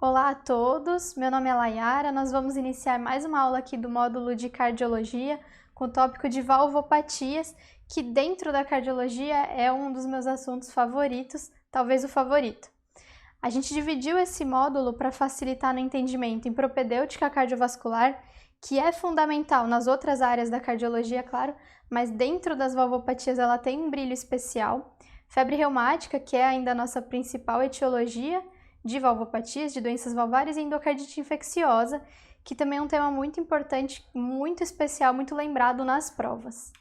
Olá a todos, meu nome é Layara, nós vamos iniciar mais uma aula aqui do módulo de cardiologia com o tópico de valvopatias, que dentro da cardiologia é um dos meus assuntos favoritos, talvez o favorito. A gente dividiu esse módulo para facilitar no entendimento em propedêutica cardiovascular, que é fundamental nas outras áreas da cardiologia, claro, mas dentro das valvopatias ela tem um brilho especial. Febre reumática, que é ainda a nossa principal etiologia de valvopatias, de doenças valvares, e endocardite infecciosa, que também é um tema muito importante, muito especial, muito lembrado nas provas.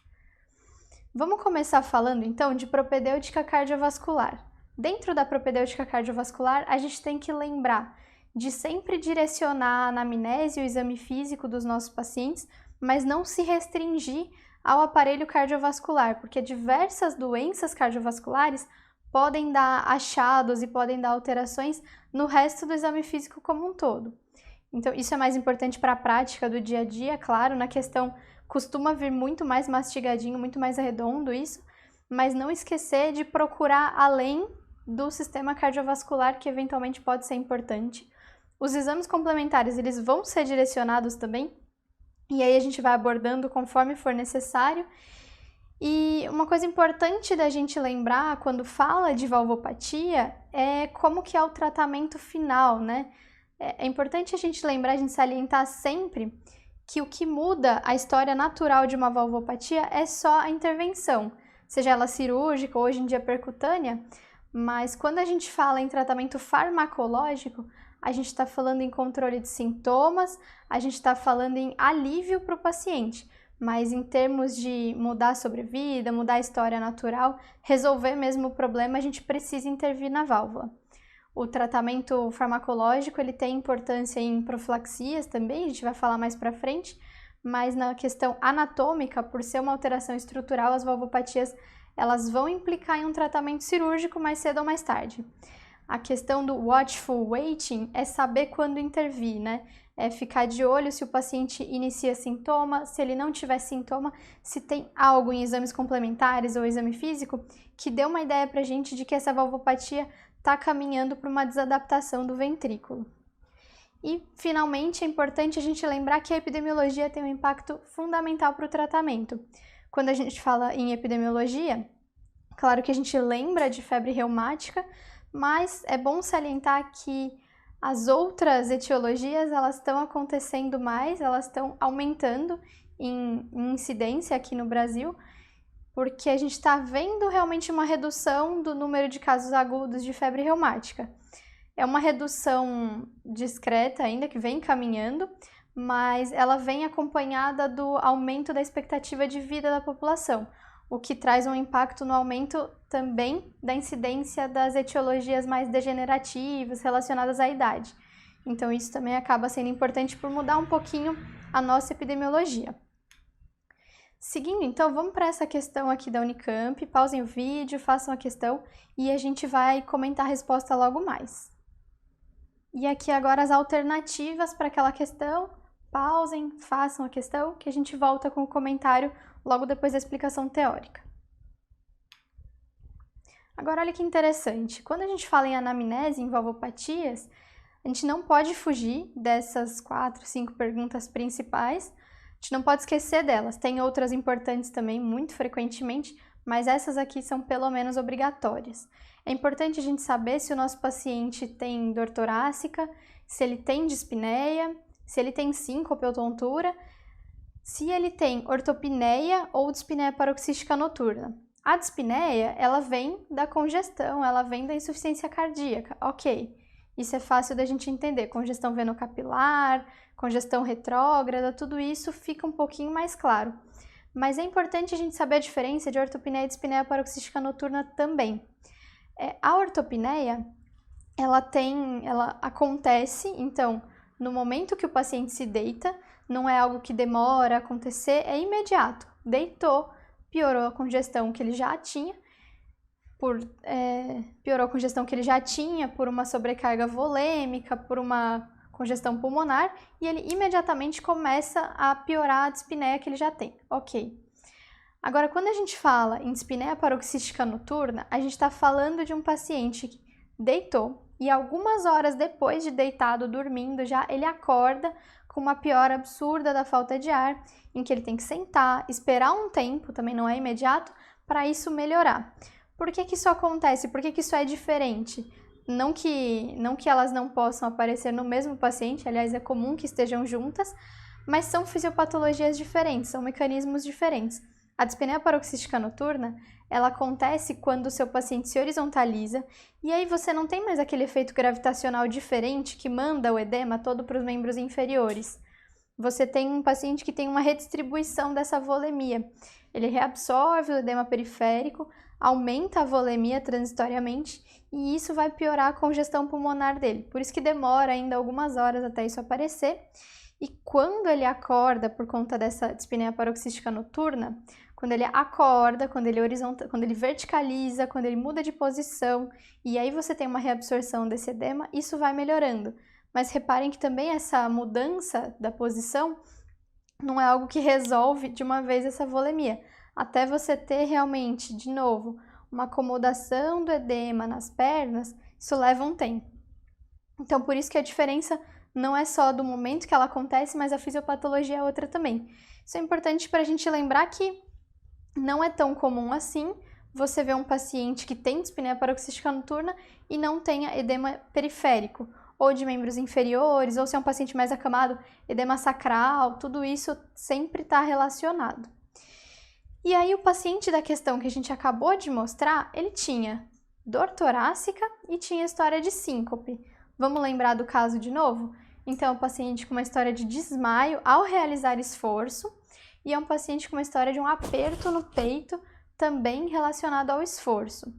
Vamos começar falando então de propedêutica cardiovascular. Dentro da propedêutica cardiovascular, a gente tem que lembrar de sempre direcionar a anamnese e o exame físico dos nossos pacientes, mas não se restringir ao aparelho cardiovascular, porque diversas doenças cardiovasculares podem dar achados e podem dar alterações no resto do exame físico como um todo. Então, isso é mais importante para a prática do dia a dia, claro, na questão costuma vir muito mais mastigadinho, muito mais redondo isso, mas não esquecer de procurar além do sistema cardiovascular, que eventualmente pode ser importante. Os exames complementares, eles vão ser direcionados também, e aí a gente vai abordando conforme for necessário. E uma coisa importante da gente lembrar quando fala de valvopatia é como que é o tratamento final, né? É importante a gente lembrar, a gente salientar sempre que o que muda a história natural de uma valvopatia é só a intervenção, seja ela cirúrgica ou hoje em dia percutânea, mas quando a gente fala em tratamento farmacológico, a gente está falando em controle de sintomas, a gente está falando em alívio para o paciente. Mas em termos de mudar a sobrevida, mudar a história natural, resolver mesmo o problema, a gente precisa intervir na válvula. O tratamento farmacológico, ele tem importância em profilaxias também, a gente vai falar mais para frente, mas na questão anatômica, por ser uma alteração estrutural, as valvopatias, elas vão implicar em um tratamento cirúrgico mais cedo ou mais tarde. A questão do watchful waiting é saber quando intervir, né? É ficar de olho se o paciente inicia sintoma, se ele não tiver sintoma, se tem algo em exames complementares ou exame físico que dê uma ideia pra gente de que essa valvopatia está caminhando para uma desadaptação do ventrículo. E, finalmente, é importante a gente lembrar que a epidemiologia tem um impacto fundamental para o tratamento. Quando a gente fala em epidemiologia, claro que a gente lembra de febre reumática, mas é bom salientar que as outras etiologias, elas estão acontecendo mais, elas estão aumentando em incidência aqui no Brasil, porque a gente está vendo realmente uma redução do número de casos agudos de febre reumática. É uma redução discreta ainda, que vem caminhando, mas ela vem acompanhada do aumento da expectativa de vida da população, o que traz um impacto no aumento também da incidência das etiologias mais degenerativas relacionadas à idade. Então, isso também acaba sendo importante por mudar um pouquinho a nossa epidemiologia. Seguindo, então, vamos para essa questão aqui da Unicamp, pausem o vídeo, façam a questão e a gente vai comentar a resposta logo mais. E aqui agora as alternativas para aquela questão, pausem, façam a questão, que a gente volta com o comentário logo depois da explicação teórica. Agora, olha que interessante, quando a gente fala em anamnese, em valvopatias, a gente não pode fugir dessas 4, 5 perguntas principais, a gente não pode esquecer delas, tem outras importantes também, muito frequentemente, mas essas aqui são pelo menos obrigatórias. É importante a gente saber se o nosso paciente tem dor torácica, se ele tem dispneia, se ele tem síncope ou tontura, se ele tem ortopneia ou dispneia paroxística noturna. A dispneia, ela vem da congestão, ela vem da insuficiência cardíaca, ok. Isso é fácil da gente entender, congestão venocapilar, congestão retrógrada, tudo isso fica um pouquinho mais claro. Mas é importante a gente saber a diferença de ortopneia e dispneia paroxística noturna também. A ortopneia, ela acontece, então, no momento que o paciente se deita, não é algo que demora a acontecer, é imediato. Deitou, piorou a congestão que ele já tinha, por uma sobrecarga volêmica, por uma congestão pulmonar, e ele imediatamente começa a piorar a dispneia que ele já tem. Ok. Agora, quando a gente fala em dispneia paroxística noturna, a gente está falando de um paciente que deitou, e algumas horas depois de deitado, dormindo já, ele acorda com uma piora absurda da falta de ar, em que ele tem que sentar, esperar um tempo, também não é imediato, para isso melhorar. Por que que isso acontece? Por que que isso é diferente? Não que elas não possam aparecer no mesmo paciente, aliás, é comum que estejam juntas, mas são fisiopatologias diferentes, são mecanismos diferentes. A dispneia paroxística noturna, ela acontece quando o seu paciente se horizontaliza e aí você não tem mais aquele efeito gravitacional diferente que manda o edema todo para os membros inferiores. Você tem um paciente que tem uma redistribuição dessa volemia. Ele reabsorve o edema periférico, aumenta a volemia transitoriamente e isso vai piorar a congestão pulmonar dele. Por isso que demora ainda algumas horas até isso aparecer. E quando ele acorda por conta dessa dispneia paroxística noturna, quando ele acorda, quando ele verticaliza, quando ele muda de posição, e aí você tem uma reabsorção desse edema, isso vai melhorando. Mas reparem que também essa mudança da posição não é algo que resolve de uma vez essa volemia. Até você ter realmente, de novo, uma acomodação do edema nas pernas, isso leva um tempo. Então, por isso que a diferença não é só do momento que ela acontece, mas a fisiopatologia é outra também. Isso é importante para a gente lembrar que não é tão comum assim você ver um paciente que tem dispneia paroxística noturna e não tenha edema periférico, ou de membros inferiores, ou se é um paciente mais acamado, edema sacral, tudo isso sempre está relacionado. E aí o paciente da questão que a gente acabou de mostrar, ele tinha dor torácica e tinha história de síncope. Vamos lembrar do caso de novo? Então, é um paciente com uma história de desmaio ao realizar esforço e é um paciente com uma história de um aperto no peito, também relacionado ao esforço.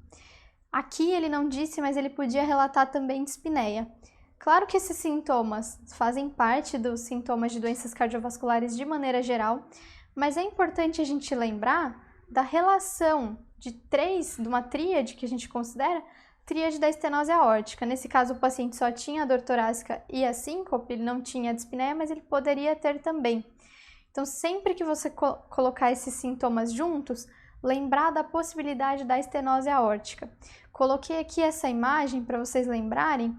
Aqui ele não disse, mas ele podia relatar também dispneia. Claro que esses sintomas fazem parte dos sintomas de doenças cardiovasculares de maneira geral, mas é importante a gente lembrar da relação de uma tríade que a gente considera, tríade da estenose aórtica. Nesse caso, o paciente só tinha a dor torácica e a síncope, ele não tinha a dispneia, mas ele poderia ter também. Então, sempre que você colocar esses sintomas juntos, lembrar da possibilidade da estenose aórtica. Coloquei aqui essa imagem para vocês lembrarem,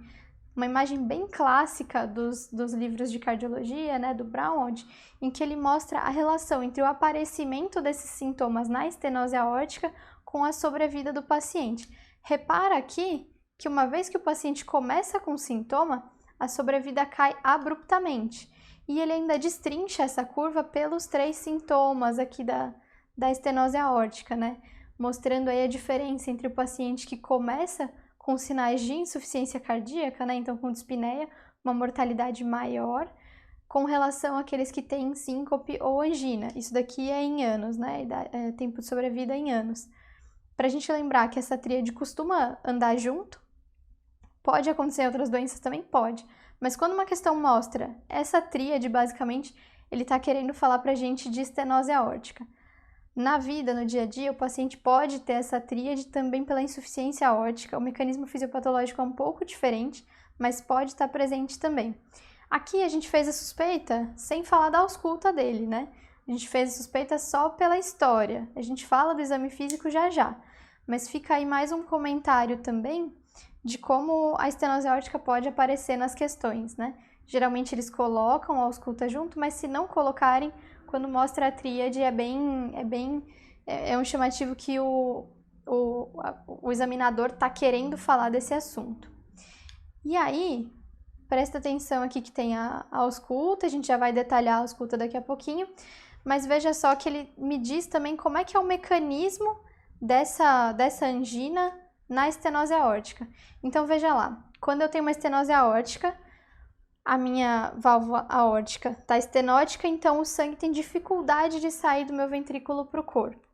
uma imagem bem clássica dos livros de cardiologia, né, do Braunwald, em que ele mostra a relação entre o aparecimento desses sintomas na estenose aórtica com a sobrevida do paciente. Repara aqui que uma vez que o paciente começa com sintoma, a sobrevida cai abruptamente. E ele ainda destrincha essa curva pelos 3 sintomas aqui da estenose aórtica, né? Mostrando aí a diferença entre o paciente que começa com sinais de insuficiência cardíaca, né? Então com dispneia, uma mortalidade maior, com relação àqueles que têm síncope ou angina. Isso daqui é em anos, né? Tempo de sobrevida em anos. Para a gente lembrar que essa tríade costuma andar junto, pode acontecer em outras doenças também? Pode. Mas quando uma questão mostra essa tríade, basicamente, ele está querendo falar para a gente de estenose aórtica. Na vida, no dia a dia, o paciente pode ter essa tríade também pela insuficiência aórtica. O mecanismo fisiopatológico é um pouco diferente, mas pode estar presente também. Aqui a gente fez a suspeita sem falar da ausculta dele, né? A gente fez a suspeita só pela história. A gente fala do exame físico já já. Mas fica aí mais um comentário também de como a estenose aórtica pode aparecer nas questões, né? Geralmente eles colocam a ausculta junto, mas se não colocarem, quando mostra a tríade é um chamativo que o examinador está querendo falar desse assunto. E aí, presta atenção aqui que tem a ausculta, a gente já vai detalhar a ausculta daqui a pouquinho, mas veja só que ele me diz também como é que é o mecanismo dessa angina na estenose aórtica. Então, veja lá, quando eu tenho uma estenose aórtica, a minha válvula aórtica está estenótica, então o sangue tem dificuldade de sair do meu ventrículo para o corpo.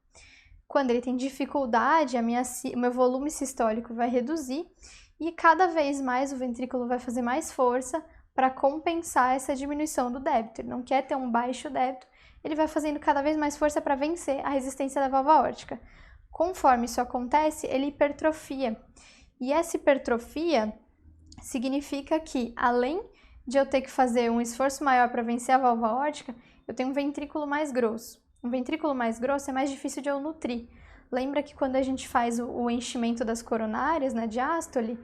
Quando ele tem dificuldade, o meu volume sistólico vai reduzir e cada vez mais o ventrículo vai fazer mais força para compensar essa diminuição do débito. Ele não quer ter um baixo débito, ele vai fazendo cada vez mais força para vencer a resistência da válvula aórtica. Conforme isso acontece, ele hipertrofia. E essa hipertrofia significa que, além de eu ter que fazer um esforço maior para vencer a válvula aórtica, eu tenho um ventrículo mais grosso. Um ventrículo mais grosso é mais difícil de eu nutrir. Lembra que quando a gente faz o enchimento das coronárias, na diástole,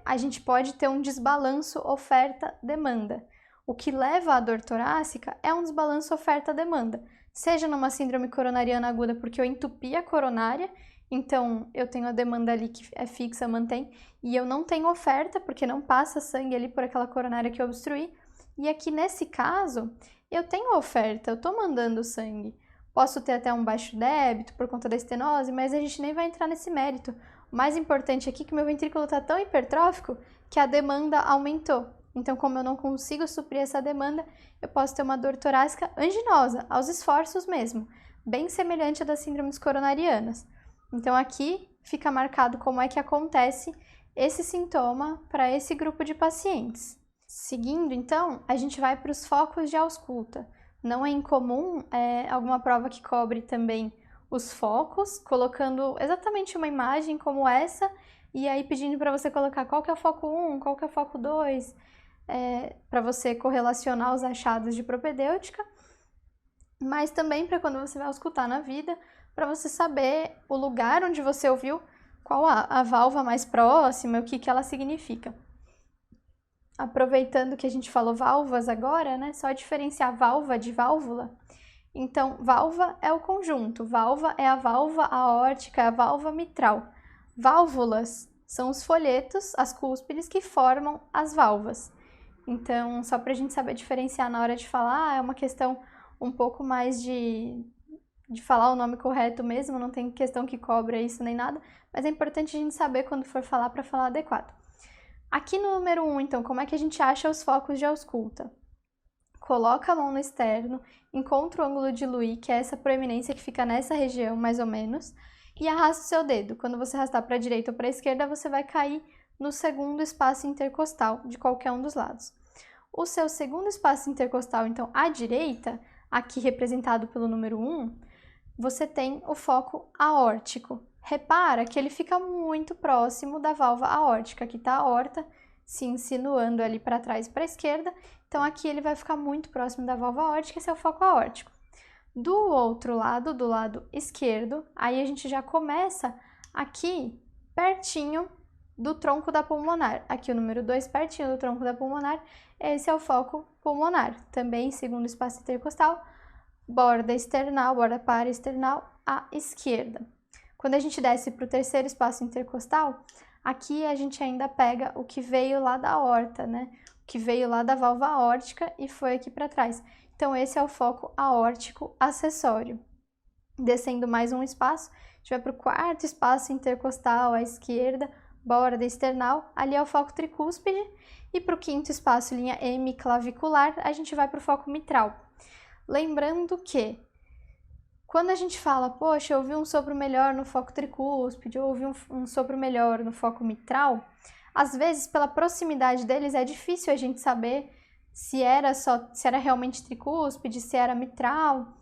a gente pode ter um desbalanço oferta-demanda. O que leva à dor torácica é um desbalanço oferta-demanda, seja numa síndrome coronariana aguda porque eu entupi a coronária, então eu tenho a demanda ali que é fixa, mantém, e eu não tenho oferta porque não passa sangue ali por aquela coronária que eu obstruí. E aqui nesse caso, eu tenho oferta, eu estou mandando sangue. Posso ter até um baixo débito por conta da estenose, mas a gente nem vai entrar nesse mérito. O mais importante aqui é que meu ventrículo está tão hipertrófico que a demanda aumentou. Então, como eu não consigo suprir essa demanda, eu posso ter uma dor torácica anginosa, aos esforços mesmo, bem semelhante à das síndromes coronarianas. Então, aqui fica marcado como é que acontece esse sintoma para esse grupo de pacientes. Seguindo, então, a gente vai para os focos de ausculta. Não é incomum alguma prova que cobre também os focos, colocando exatamente uma imagem como essa, e aí pedindo para você colocar qual que é o foco 1, qual que é o foco 2, para você correlacionar os achados de propedêutica, mas também para quando você vai auscultar na vida, para você saber o lugar onde você ouviu, qual a válvula mais próxima, o que ela significa. Aproveitando que a gente falou válvulas agora, né? Só diferenciar válvula de válvula. Então, válvula é o conjunto, válvula é a válvula aórtica, é a válvula mitral. Válvulas são os folhetos, as cúspides que formam as válvulas. Então, só para a gente saber diferenciar na hora de falar, é uma questão um pouco mais de falar o nome correto mesmo, não tem questão que cobra isso nem nada, mas é importante a gente saber quando for falar para falar adequado. Aqui no número 1, então, como é que a gente acha os focos de ausculta? Coloca a mão no externo, encontra o ângulo de Louis, que é essa proeminência que fica nessa região, mais ou menos, e arrasta o seu dedo. Quando você arrastar para a direita ou para a esquerda, você vai cair no segundo espaço intercostal de qualquer um dos lados. O seu segundo espaço intercostal, então, à direita, aqui representado pelo número 1, você tem o foco aórtico. Repara que ele fica muito próximo da válvula aórtica. Aqui está a aorta se insinuando ali para trás e para a esquerda. Então, aqui ele vai ficar muito próximo da válvula aórtica, esse é o foco aórtico. Do outro lado, do lado esquerdo, aí a gente já começa aqui pertinho do tronco da pulmonar. Aqui o número 2, pertinho do tronco da pulmonar, esse é o foco pulmonar. Também segundo espaço intercostal, borda external, borda paraesternal à esquerda. Quando a gente desce para o terceiro espaço intercostal, aqui a gente ainda pega o que veio lá da aorta, né? O que veio lá da válvula aórtica e foi aqui para trás. Então, esse é o foco aórtico acessório. Descendo mais um espaço, a gente vai para o quarto espaço intercostal à esquerda, borda external, ali é o foco tricúspide. E para o quinto espaço, linha M clavicular, a gente vai para o foco mitral. Lembrando que quando a gente fala, poxa, eu ouvi um sopro melhor no foco tricúspide, eu ouvi um sopro melhor no foco mitral, às vezes, pela proximidade deles, é difícil a gente saber se era realmente tricúspide, se era mitral.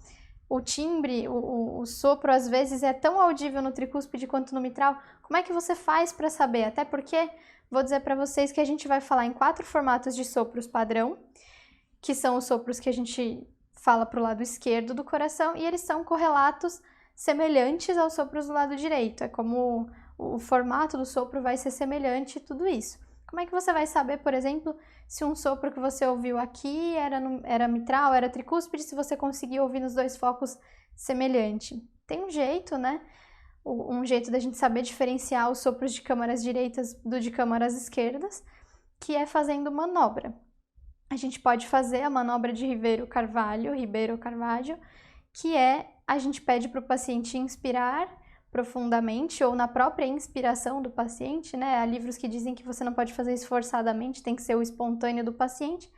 O timbre, o sopro, às vezes, é tão audível no tricúspide quanto no mitral. Como é que você faz para saber? Até porque, vou dizer para vocês que a gente vai falar em 4 formatos de sopros padrão, que são os sopros que a gente fala para o lado esquerdo do coração, e eles são correlatos semelhantes aos sopros do lado direito. É como o formato do sopro vai ser semelhante e tudo isso. Como é que você vai saber, por exemplo, se um sopro que você ouviu aqui era mitral, era tricúspide, se você conseguiu ouvir nos 2 focos semelhante? Tem um jeito, né? Um jeito da gente saber diferenciar os sopros de câmaras direitas do de câmaras esquerdas, que é fazendo manobra. A gente pode fazer a manobra de Ribeiro-Carvalho, que a gente pede para o paciente inspirar profundamente ou na própria inspiração do paciente, né? Há livros que dizem que você não pode fazer isso forçadamente, tem que ser o espontâneo do paciente.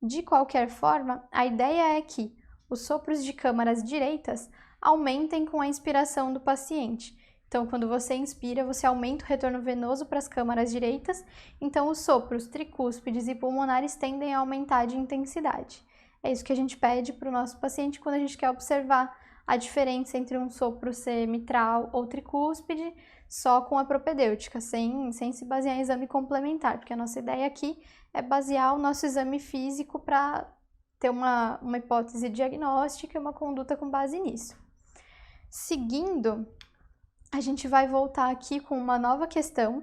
De qualquer forma, a ideia é que os sopros de câmaras direitas aumentem com a inspiração do paciente. Então, quando você inspira, você aumenta o retorno venoso para as câmaras direitas, então os sopros tricúspides e pulmonares tendem a aumentar de intensidade. É isso que a gente pede para o nosso paciente quando a gente quer observar a diferença entre um sopro ser mitral ou tricúspide, só com a propedêutica, sem se basear em exame complementar, porque a nossa ideia aqui é basear o nosso exame físico para ter uma hipótese diagnóstica e uma conduta com base nisso. Seguindo, a gente vai voltar aqui com uma nova questão,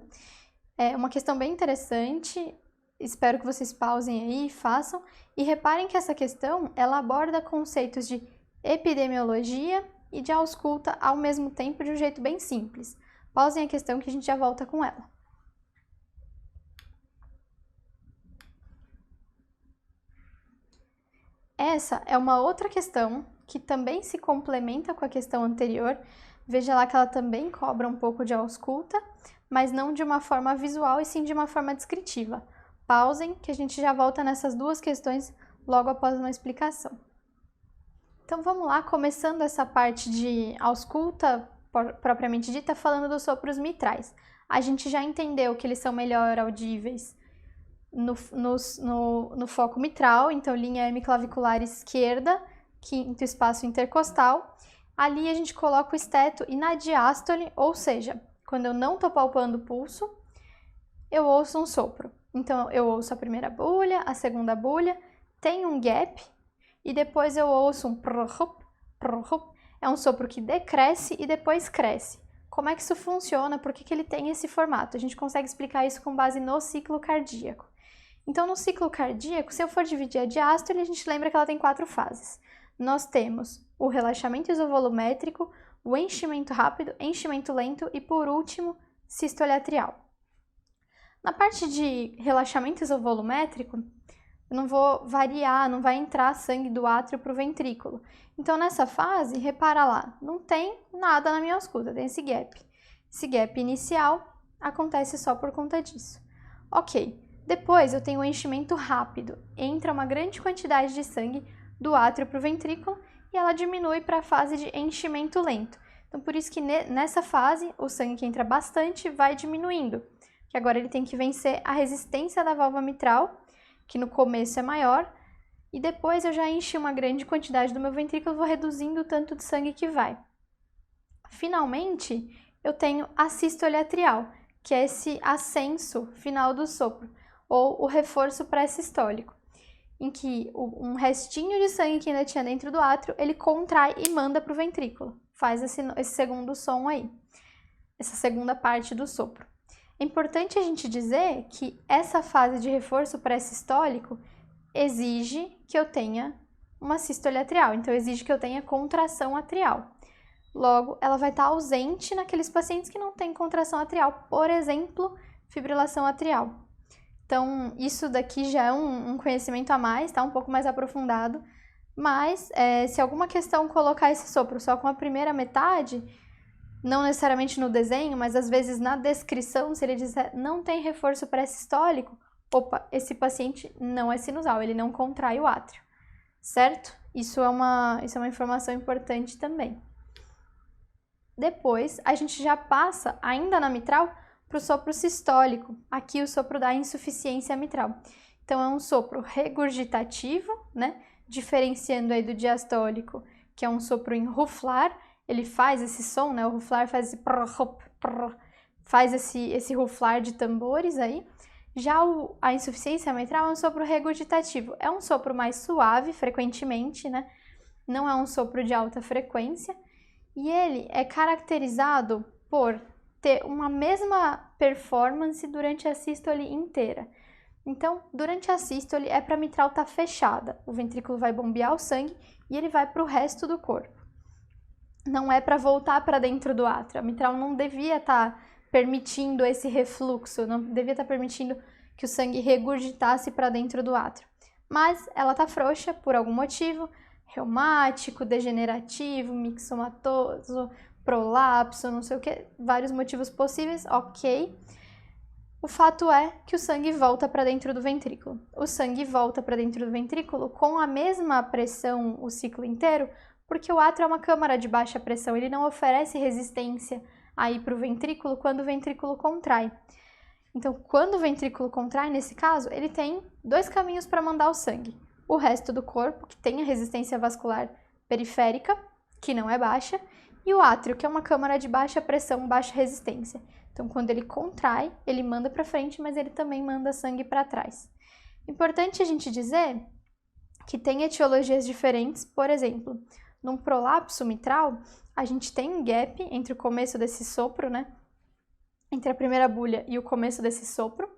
É uma questão bem interessante, espero que vocês pausem aí e façam. E reparem que essa questão, ela aborda conceitos de epidemiologia e de ausculta ao mesmo tempo de um jeito bem simples. Pausem a questão que a gente já volta com ela. Essa é uma outra questão que também se complementa com a questão anterior. Veja lá que ela também cobra um pouco de ausculta, mas não de uma forma visual e sim de uma forma descritiva. Pausem que a gente já volta nessas duas questões logo após uma explicação. Então vamos lá, começando essa parte de ausculta propriamente dita, falando dos sopros mitrais. A gente já entendeu que eles são melhor audíveis no foco mitral, então linha hemiclavicular esquerda, quinto espaço intercostal. Ali a gente coloca o esteto e na diástole, ou seja, quando eu não estou palpando o pulso, eu ouço um sopro. Então eu ouço a primeira bulha, a segunda bulha, tem um gap e depois eu ouço um prrrup, prrrup. É um sopro que decresce e depois cresce. Como é que isso funciona? Por que ele tem esse formato? A gente consegue explicar isso com base no ciclo cardíaco. Então, no ciclo cardíaco, se eu for dividir a diástole, a gente lembra que ela tem 4 fases. Nós temos o relaxamento isovolumétrico, o enchimento rápido, enchimento lento e, por último, sístole atrial. Na parte de relaxamento isovolumétrico, eu não vou variar, não vai entrar sangue do átrio para o ventrículo. Então, nessa fase, repara lá, não tem nada na minha ausculta, tem esse gap. Esse gap inicial acontece só por conta disso. Ok. Depois eu tenho o enchimento rápido, entra uma grande quantidade de sangue do átrio para o ventrículo e ela diminui para a fase de enchimento lento. Então por isso que nessa fase o sangue que entra bastante vai diminuindo, que agora ele tem que vencer a resistência da válvula mitral, que no começo é maior, e depois eu já enchi uma grande quantidade do meu ventrículo e vou reduzindo o tanto de sangue que vai. Finalmente eu tenho a sístole atrial, que é esse ascenso final do sopro, ou o reforço pré-sistólico, em que um restinho de sangue que ainda tinha dentro do átrio, ele contrai e manda para o ventrículo, faz esse segundo som aí, essa segunda parte do sopro. É importante a gente dizer que essa fase de reforço pré-sistólico exige que eu tenha uma sístole atrial, então exige que eu tenha contração atrial. Logo, ela vai estar ausente naqueles pacientes que não têm contração atrial, por exemplo, fibrilação atrial. Então, isso daqui já é um conhecimento a mais, tá? Um pouco mais aprofundado. Mas, se alguma questão colocar esse sopro só com a primeira metade, não necessariamente no desenho, mas às vezes na descrição, se ele disser não tem reforço pré-sistólico, opa, esse paciente não é sinusal, ele não contrai o átrio, certo? Isso é uma informação importante também. Depois, a gente já passa, ainda na mitral, para o sopro sistólico, aqui o sopro da insuficiência mitral. Então, é um sopro regurgitativo, né? Diferenciando aí do diastólico, que é um sopro em ruflar, ele faz esse som, né? O ruflar faz esse faz esse ruflar de tambores aí. Já a insuficiência mitral é um sopro regurgitativo, é um sopro mais suave, frequentemente, né? Não é um sopro de alta frequência, e ele é caracterizado por ter uma mesma performance durante a sístole inteira. Então, durante a sístole é para a mitral estar fechada, o ventrículo vai bombear o sangue e ele vai para o resto do corpo. Não é para voltar para dentro do átrio, a mitral não devia estar permitindo esse refluxo, não devia estar permitindo que o sangue regurgitasse para dentro do átrio. Mas ela está frouxa por algum motivo, reumático, degenerativo, mixomatoso, prolapso, não sei o que, vários motivos possíveis, ok. O fato é que o sangue volta para dentro do ventrículo. O sangue volta para dentro do ventrículo com a mesma pressão o ciclo inteiro, porque o átrio é uma câmara de baixa pressão, ele não oferece resistência aí para o ventrículo quando o ventrículo contrai. Então, quando o ventrículo contrai, nesse caso, ele tem 2 caminhos para mandar o sangue. O resto do corpo, que tem a resistência vascular periférica, que não é baixa, e o átrio, que é uma câmara de baixa pressão, baixa resistência. Então, quando ele contrai, ele manda para frente, mas ele também manda sangue para trás. Importante a gente dizer que tem etiologias diferentes, por exemplo, num prolapso mitral, a gente tem um gap entre o começo desse sopro, né, entre a primeira bulha e o começo desse sopro,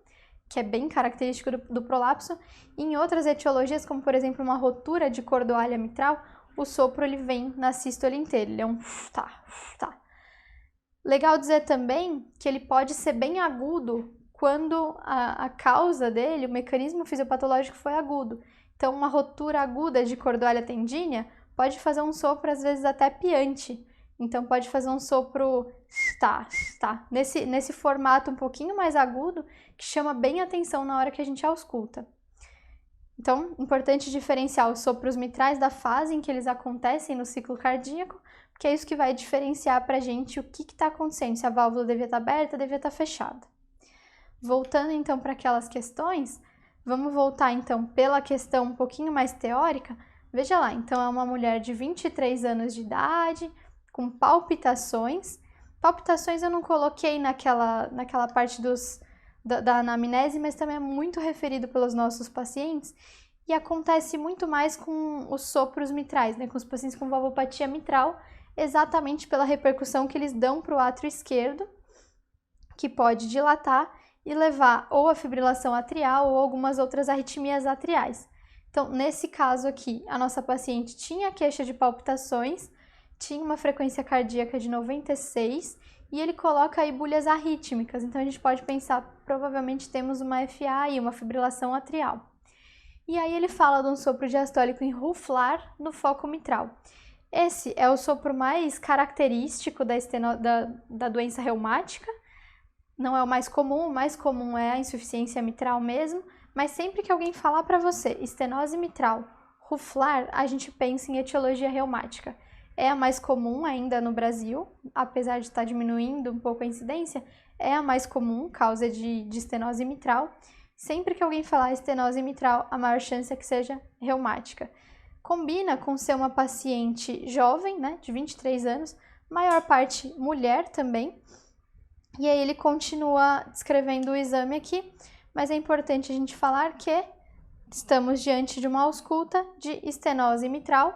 que é bem característico do prolapso. E em outras etiologias, como por exemplo uma rotura de cordoalha mitral, o sopro ele vem na sístole inteira, ele é um tá. Legal dizer também que ele pode ser bem agudo quando a causa dele, o mecanismo fisiopatológico foi agudo. Então, uma rotura aguda de cordoalha tendínea pode fazer um sopro, às vezes, até piante. Então, pode fazer um sopro nesse formato um pouquinho mais agudo, que chama bem atenção na hora que a gente ausculta. Então, importante diferenciar os sopros mitrais da fase em que eles acontecem no ciclo cardíaco, porque é isso que vai diferenciar para a gente o que está acontecendo, se a válvula devia estar aberta, devia estar fechada. Voltando então para aquelas questões, vamos voltar então pela questão um pouquinho mais teórica. Veja lá, então é uma mulher de 23 anos de idade, com palpitações. Palpitações eu não coloquei naquela parte da anamnese, mas também é muito referido pelos nossos pacientes e acontece muito mais com os sopros mitrais, né, com os pacientes com valvopatia mitral, exatamente pela repercussão que eles dão para o átrio esquerdo, que pode dilatar e levar ou a fibrilação atrial ou algumas outras arritmias atriais. Então, nesse caso aqui, a nossa paciente tinha queixa de palpitações, tinha uma frequência cardíaca de 96 e ele coloca aí bulhas arrítmicas. Então, a gente pode pensar, provavelmente temos uma FA e uma fibrilação atrial. E aí ele fala de um sopro diastólico em Rufflar no foco mitral. Esse é o sopro mais característico da doença reumática. Não é o mais comum é a insuficiência mitral mesmo, mas sempre que alguém falar para você estenose mitral, Rufflar, a gente pensa em etiologia reumática. É a mais comum ainda no Brasil, apesar de estar diminuindo um pouco a incidência, é a mais comum causa de estenose mitral. Sempre que alguém falar estenose mitral, a maior chance é que seja reumática. Combina com ser uma paciente jovem, né, de 23 anos, maior parte mulher também. E aí ele continua descrevendo o exame aqui, mas é importante a gente falar que estamos diante de uma ausculta de estenose mitral,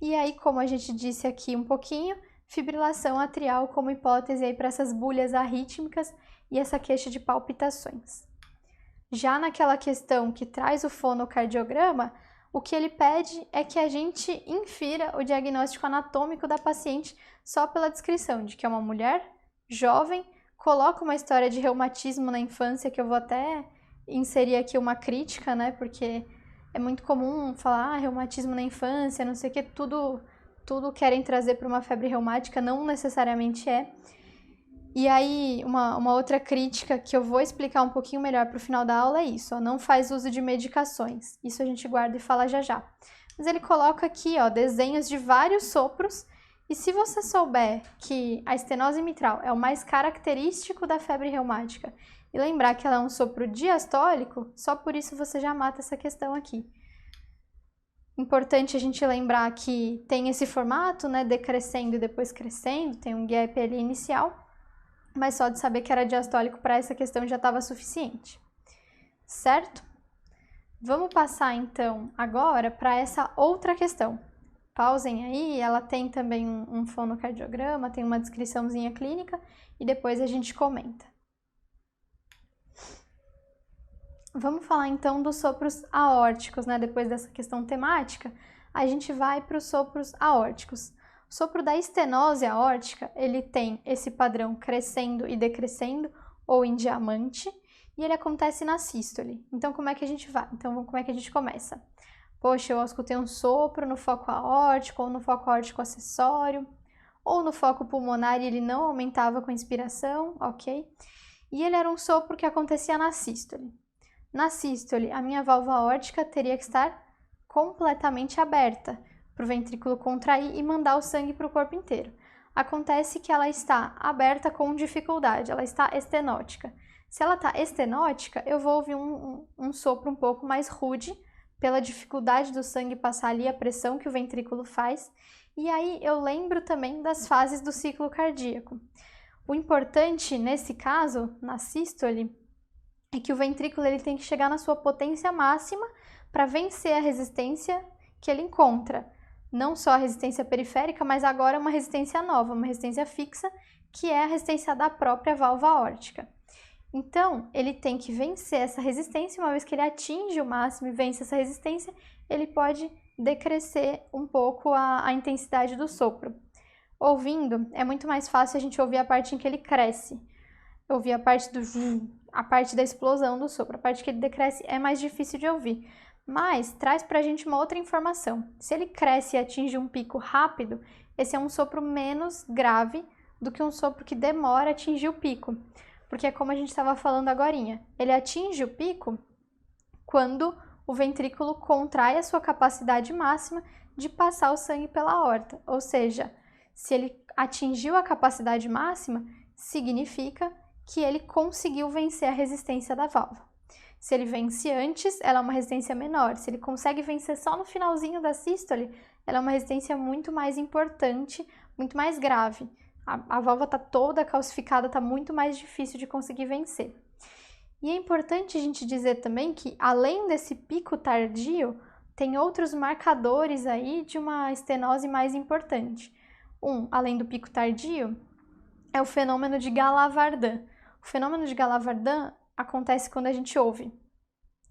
e aí, como a gente disse aqui um pouquinho, fibrilação atrial como hipótese aí para essas bulhas arrítmicas e essa queixa de palpitações. Já naquela questão que traz o fonocardiograma, o que ele pede é que a gente infira o diagnóstico anatômico da paciente só pela descrição de que é uma mulher jovem, coloca uma história de reumatismo na infância, que eu vou até inserir aqui uma crítica, né, porque é muito comum falar reumatismo na infância, não sei o que, tudo querem trazer para uma febre reumática, não necessariamente é. E aí, uma outra crítica que eu vou explicar um pouquinho melhor para o final da aula é isso, ó, não faz uso de medicações. Isso a gente guarda e fala já já. Mas ele coloca aqui, ó, desenhos de vários sopros, e se você souber que a estenose mitral é o mais característico da febre reumática, e lembrar que ela é um sopro diastólico, só por isso você já mata essa questão aqui. Importante a gente lembrar que tem esse formato, né, decrescendo e depois crescendo, tem um gap ali inicial, mas só de saber que era diastólico para essa questão já estava suficiente, certo? Vamos passar então agora para essa outra questão. Pausem aí, ela tem também um fonocardiograma, tem uma descriçãozinha clínica e depois a gente comenta. Vamos falar então dos sopros aórticos, né? Depois dessa questão temática, a gente vai para os sopros aórticos. O sopro da estenose aórtica, ele tem esse padrão crescendo e decrescendo, ou em diamante, e ele acontece na sístole. Então, como é que a gente vai? Então, como é que a gente começa? Poxa, eu escutei um sopro no foco aórtico, ou no foco aórtico acessório, ou no foco pulmonar e ele não aumentava com a inspiração, ok? E ele era um sopro que acontecia na sístole. Na sístole, a minha válvula aórtica teria que estar completamente aberta, para o ventrículo contrair e mandar o sangue para o corpo inteiro. Acontece que ela está aberta com dificuldade, ela está estenótica. Se ela está estenótica, eu vou ouvir um sopro um pouco mais rude, pela dificuldade do sangue passar ali, a pressão que o ventrículo faz. E aí eu lembro também das fases do ciclo cardíaco. O importante nesse caso, na sístole, é que o ventrículo ele tem que chegar na sua potência máxima para vencer a resistência que ele encontra. Não só a resistência periférica, mas agora uma resistência nova, uma resistência fixa, que é a resistência da própria válvula aórtica. Então, ele tem que vencer essa resistência. Uma vez que ele atinge o máximo e vence essa resistência, ele pode decrescer um pouco a intensidade do sopro. Ouvindo, é muito mais fácil a gente ouvir a parte em que ele cresce. Ouvir a parte a parte da explosão do sopro. A parte que ele decresce é mais difícil de ouvir. Mas traz pra gente uma outra informação. Se ele cresce e atinge um pico rápido, esse é um sopro menos grave do que um sopro que demora a atingir o pico. Porque é como a gente estava falando agorinha. Ele atinge o pico quando o ventrículo contrai a sua capacidade máxima de passar o sangue pela aorta. Ou seja, se ele atingiu a capacidade máxima, significa que ele conseguiu vencer a resistência da válvula. Se ele vence antes, ela é uma resistência menor. Se ele consegue vencer só no finalzinho da sístole, ela é uma resistência muito mais importante, muito mais grave. A válvula está toda calcificada, está muito mais difícil de conseguir vencer. E é importante a gente dizer também que, além desse pico tardio, tem outros marcadores aí de uma estenose mais importante. Além do pico tardio, é o fenômeno de Gala-Vardin. O fenômeno de Gala-Vardin acontece quando a gente ouve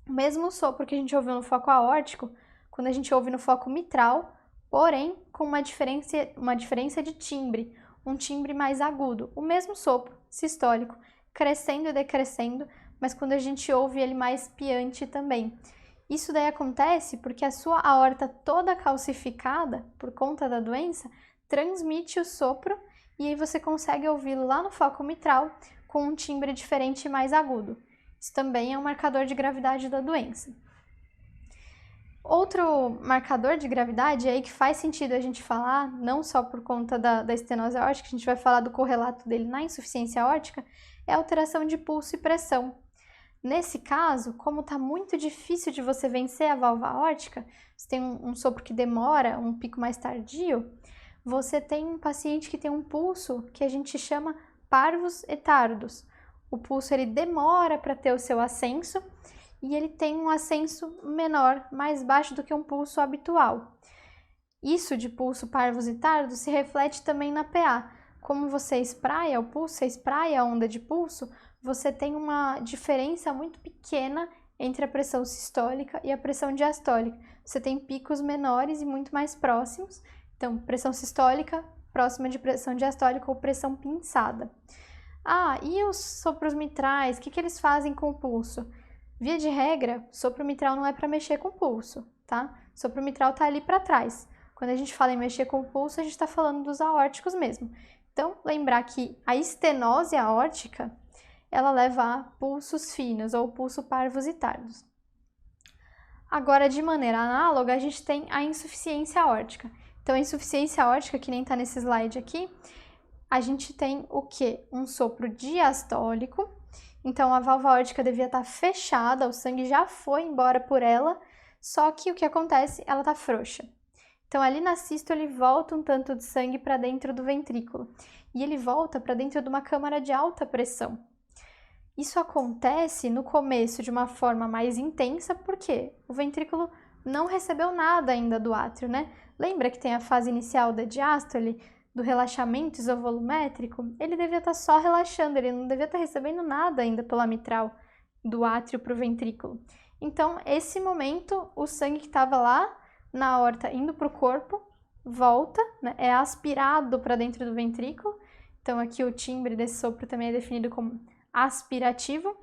o mesmo sopro que a gente ouviu no foco aórtico, quando a gente ouve no foco mitral, porém com uma diferença de timbre, um timbre mais agudo. O mesmo sopro sistólico, crescendo e decrescendo, mas quando a gente ouve ele mais piante também. Isso daí acontece porque a sua aorta toda calcificada, por conta da doença, transmite o sopro e aí você consegue ouvi-lo lá no foco mitral com um timbre diferente e mais agudo. Isso também é um marcador de gravidade da doença. Outro marcador de gravidade aí que faz sentido a gente falar, não só por conta da estenose aórtica, a gente vai falar do correlato dele na insuficiência aórtica, é a alteração de pulso e pressão. Nesse caso, como está muito difícil de você vencer a válvula aórtica, você tem um sopro que demora, um pico mais tardio, você tem um paciente que tem um pulso que a gente chama parvus et tardus. O pulso ele demora para ter o seu ascenso e ele tem um ascenso menor, mais baixo do que um pulso habitual. Isso de pulso parvus et tardus se reflete também na PA. Como você espraia o pulso, você espraia a onda de pulso, você tem uma diferença muito pequena entre a pressão sistólica e a pressão diastólica. Você tem picos menores e muito mais próximos. Então, pressão sistólica próxima de pressão diastólica ou pressão pinçada. E os sopros mitrais, o que eles fazem com o pulso? Via de regra, sopro mitral não é para mexer com o pulso, tá? Sopro mitral tá ali para trás. Quando a gente fala em mexer com o pulso, a gente está falando dos aórticos mesmo. Então, lembrar que a estenose aórtica, ela leva a pulsos finos ou pulso parvus e tardus. Agora, de maneira análoga, a gente tem a insuficiência aórtica. Então, a insuficiência aórtica, que nem está nesse slide aqui, a gente tem o quê? Um sopro diastólico. Então, a válvula aórtica devia estar fechada, o sangue já foi embora por ela, só que o que acontece? Ela está frouxa. Então, ali na sístole, ele volta um tanto de sangue para dentro do ventrículo. E ele volta para dentro de uma câmara de alta pressão. Isso acontece no começo de uma forma mais intensa, porque o ventrículo não recebeu nada ainda do átrio, né? Lembra que tem a fase inicial da diástole, do relaxamento isovolumétrico? Ele devia estar só relaxando, ele não devia estar recebendo nada ainda pela mitral, do átrio para o ventrículo. Então, esse momento, o sangue que estava lá na aorta indo para o corpo, volta, né? É aspirado para dentro do ventrículo. Então, aqui o timbre desse sopro também é definido como aspirativo.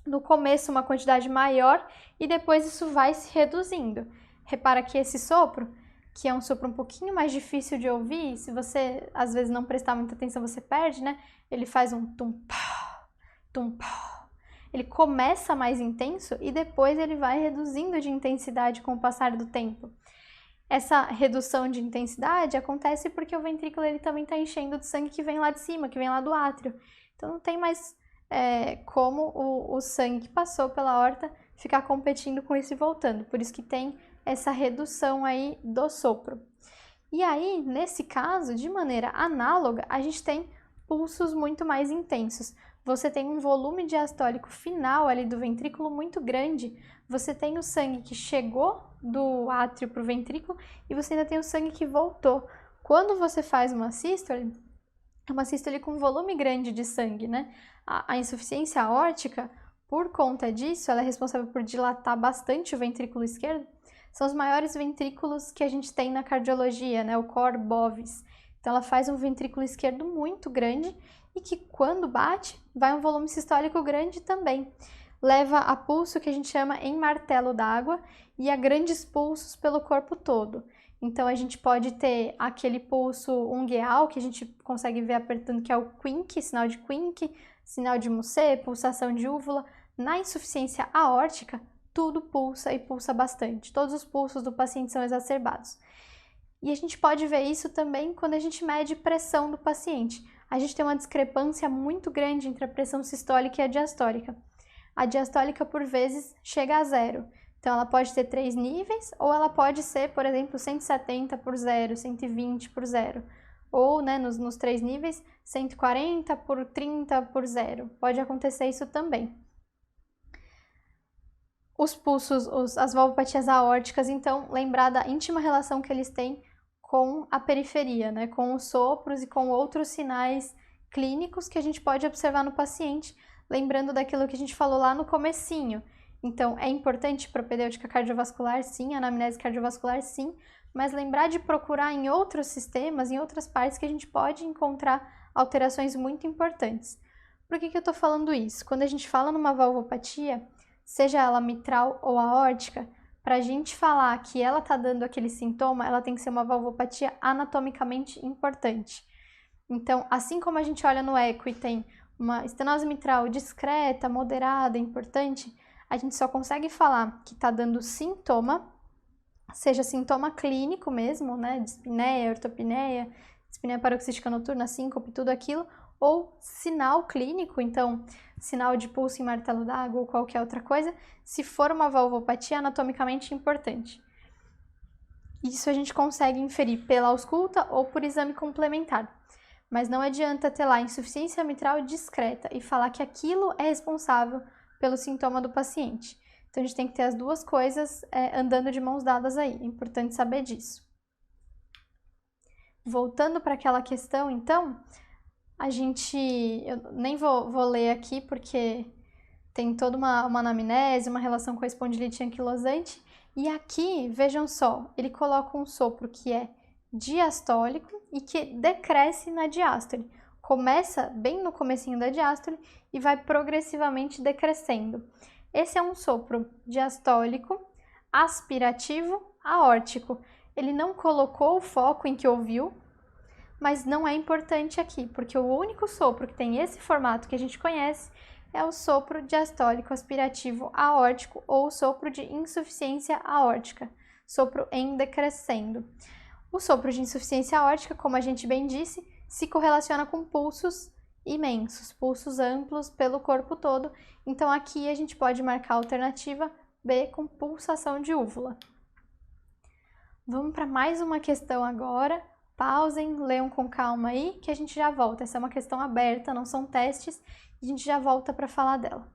No começo, uma quantidade maior e depois isso vai se reduzindo. Repara que esse sopro, que é um sopro um pouquinho mais difícil de ouvir, se você às vezes não prestar muita atenção, você perde, né? Ele faz um tum-pá, tum-pá. Ele começa mais intenso e depois ele vai reduzindo de intensidade com o passar do tempo. Essa redução de intensidade acontece porque o ventrículo ele também está enchendo de sangue que vem lá de cima, que vem lá do átrio. Então não tem mais como o sangue que passou pela aorta ficar competindo com isso e voltando. Por isso que tem essa redução aí do sopro. E aí, nesse caso, de maneira análoga, a gente tem pulsos muito mais intensos. Você tem um volume diastólico final ali do ventrículo muito grande. Você tem o sangue que chegou do átrio para o ventrículo e você ainda tem o sangue que voltou. Quando você faz uma sístole, é uma sístole com volume grande de sangue, né? A insuficiência aórtica, por conta disso, ela é responsável por dilatar bastante o ventrículo esquerdo. São os maiores ventrículos que a gente tem na cardiologia, né? O cor bovis. Então, ela faz um ventrículo esquerdo muito grande e que, quando bate, vai um volume sistólico grande também. Leva a pulso que a gente chama em martelo d'água e a grandes pulsos pelo corpo todo. Então, a gente pode ter aquele pulso ungueal, que a gente consegue ver apertando, que é o Quink, sinal de Quink, sinal de Mussé, pulsação de úvula. Na insuficiência aórtica, tudo pulsa e pulsa bastante. Todos os pulsos do paciente são exacerbados. E a gente pode ver isso também quando a gente mede pressão do paciente. A gente tem uma discrepância muito grande entre a pressão sistólica e a diastólica. A diastólica, por vezes, chega a 0. Então, ela pode ter 3 níveis, ou ela pode ser, por exemplo, 170 por 0, 120 por 0. Ou, né, nos 3 níveis, 140 por 30 por 0. Pode acontecer isso também. Os pulsos, as valvopatias aórticas, então, lembrar da íntima relação que eles têm com a periferia, né, com os sopros e com outros sinais clínicos que a gente pode observar no paciente, lembrando daquilo que a gente falou lá no comecinho. Então, é importante propedêutica cardiovascular, sim, anamnese cardiovascular, sim, mas lembrar de procurar em outros sistemas, em outras partes que a gente pode encontrar alterações muito importantes. Por que eu estou falando isso? Quando a gente fala numa valvopatia, seja ela mitral ou aórtica, para a gente falar que ela está dando aquele sintoma, ela tem que ser uma valvopatia anatomicamente importante. Então, assim como a gente olha no eco e tem uma estenose mitral discreta, moderada, importante, a gente só consegue falar que está dando sintoma, seja sintoma clínico mesmo, né, dispneia, ortopneia, dispneia paroxística noturna, síncope, tudo aquilo, ou sinal clínico, então sinal de pulso em martelo d'água ou qualquer outra coisa, se for uma valvopatia anatomicamente importante. Isso a gente consegue inferir pela ausculta ou por exame complementar. Mas não adianta ter lá insuficiência mitral discreta e falar que aquilo é responsável pelo sintoma do paciente. Então, a gente tem que ter as duas coisas andando de mãos dadas aí. É importante saber disso. Voltando para aquela questão, então, eu nem vou ler aqui porque tem toda uma anamnese, uma relação com a espondilite anquilosante. E aqui, vejam só, ele coloca um sopro que é diastólico e que decresce na diástole. Começa bem no comecinho da diástole e vai progressivamente decrescendo. Esse é um sopro diastólico, aspirativo, aórtico. Ele não colocou o foco em que ouviu, mas não é importante aqui, porque o único sopro que tem esse formato que a gente conhece é o sopro diastólico aspirativo aórtico ou sopro de insuficiência aórtica, sopro em decrescendo. O sopro de insuficiência aórtica, como a gente bem disse, se correlaciona com pulsos imensos, pulsos amplos pelo corpo todo. Então, aqui a gente pode marcar a alternativa B com pulsação de úvula. Vamos para mais uma questão agora. Pausem, leiam com calma aí, que a gente já volta. Essa é uma questão aberta, não são testes, e a gente já volta para falar dela.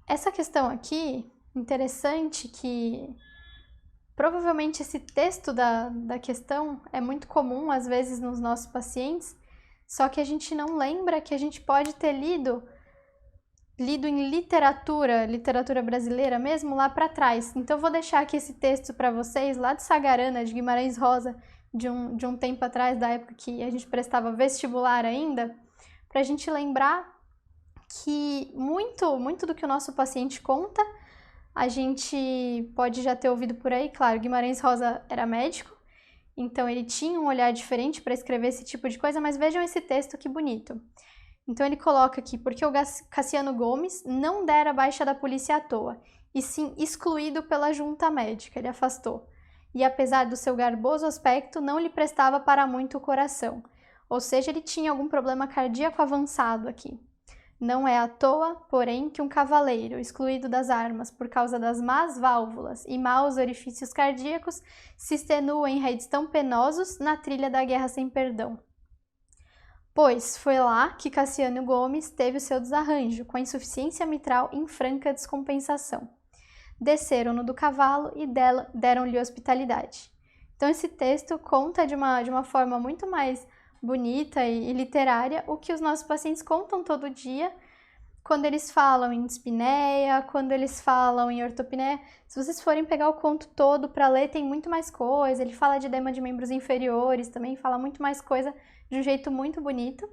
Essa questão aqui, interessante que provavelmente esse texto da questão é muito comum, às vezes, nos nossos pacientes, só que a gente não lembra que a gente pode ter lido em literatura brasileira mesmo, lá para trás. Então, eu vou deixar aqui esse texto para vocês, lá de Sagarana, de Guimarães Rosa, de um tempo atrás, da época que a gente prestava vestibular ainda, para a gente lembrar que muito do que o nosso paciente conta, a gente pode já ter ouvido por aí. Claro, Guimarães Rosa era médico, então ele tinha um olhar diferente para escrever esse tipo de coisa, mas vejam esse texto que bonito. Então ele coloca aqui, porque o Cassiano Gomes não dera baixa da polícia à toa, e sim excluído pela junta médica, ele afastou. E apesar do seu garboso aspecto, não lhe prestava para muito o coração. Ou seja, ele tinha algum problema cardíaco avançado aqui. Não é à toa, porém, que um cavaleiro, excluído das armas por causa das más válvulas e maus orifícios cardíacos, se extenua em redes tão penosos na trilha da guerra sem perdão. Pois foi lá que Cassiano Gomes teve o seu desarranjo, com a insuficiência mitral em franca descompensação. Desceram-no do cavalo e deram-lhe hospitalidade. Então, esse texto conta de uma forma muito mais bonita e literária o que os nossos pacientes contam todo dia, quando eles falam em dispneia, quando eles falam em ortopneia. Se vocês forem pegar o conto todo para ler, tem muito mais coisa. Ele fala de edema de membros inferiores também, fala muito mais coisa de um jeito muito bonito.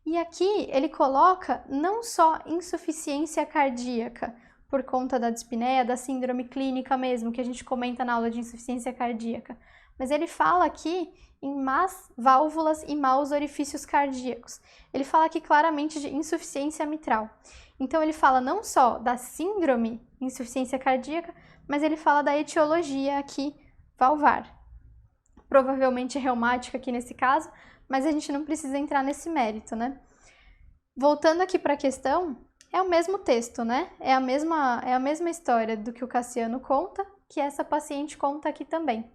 E aqui ele coloca não só insuficiência cardíaca, por conta da dispneia, da síndrome clínica mesmo, que a gente comenta na aula de insuficiência cardíaca, mas ele fala aqui em más válvulas e maus orifícios cardíacos. Ele fala aqui claramente de insuficiência mitral. Então ele fala não só da síndrome insuficiência cardíaca, mas ele fala da etiologia aqui valvar. Provavelmente reumática aqui nesse caso, mas a gente não precisa entrar nesse mérito, né? Voltando aqui para a questão, é o mesmo texto, né? É a mesma história do que o Cassiano conta, que essa paciente conta aqui também.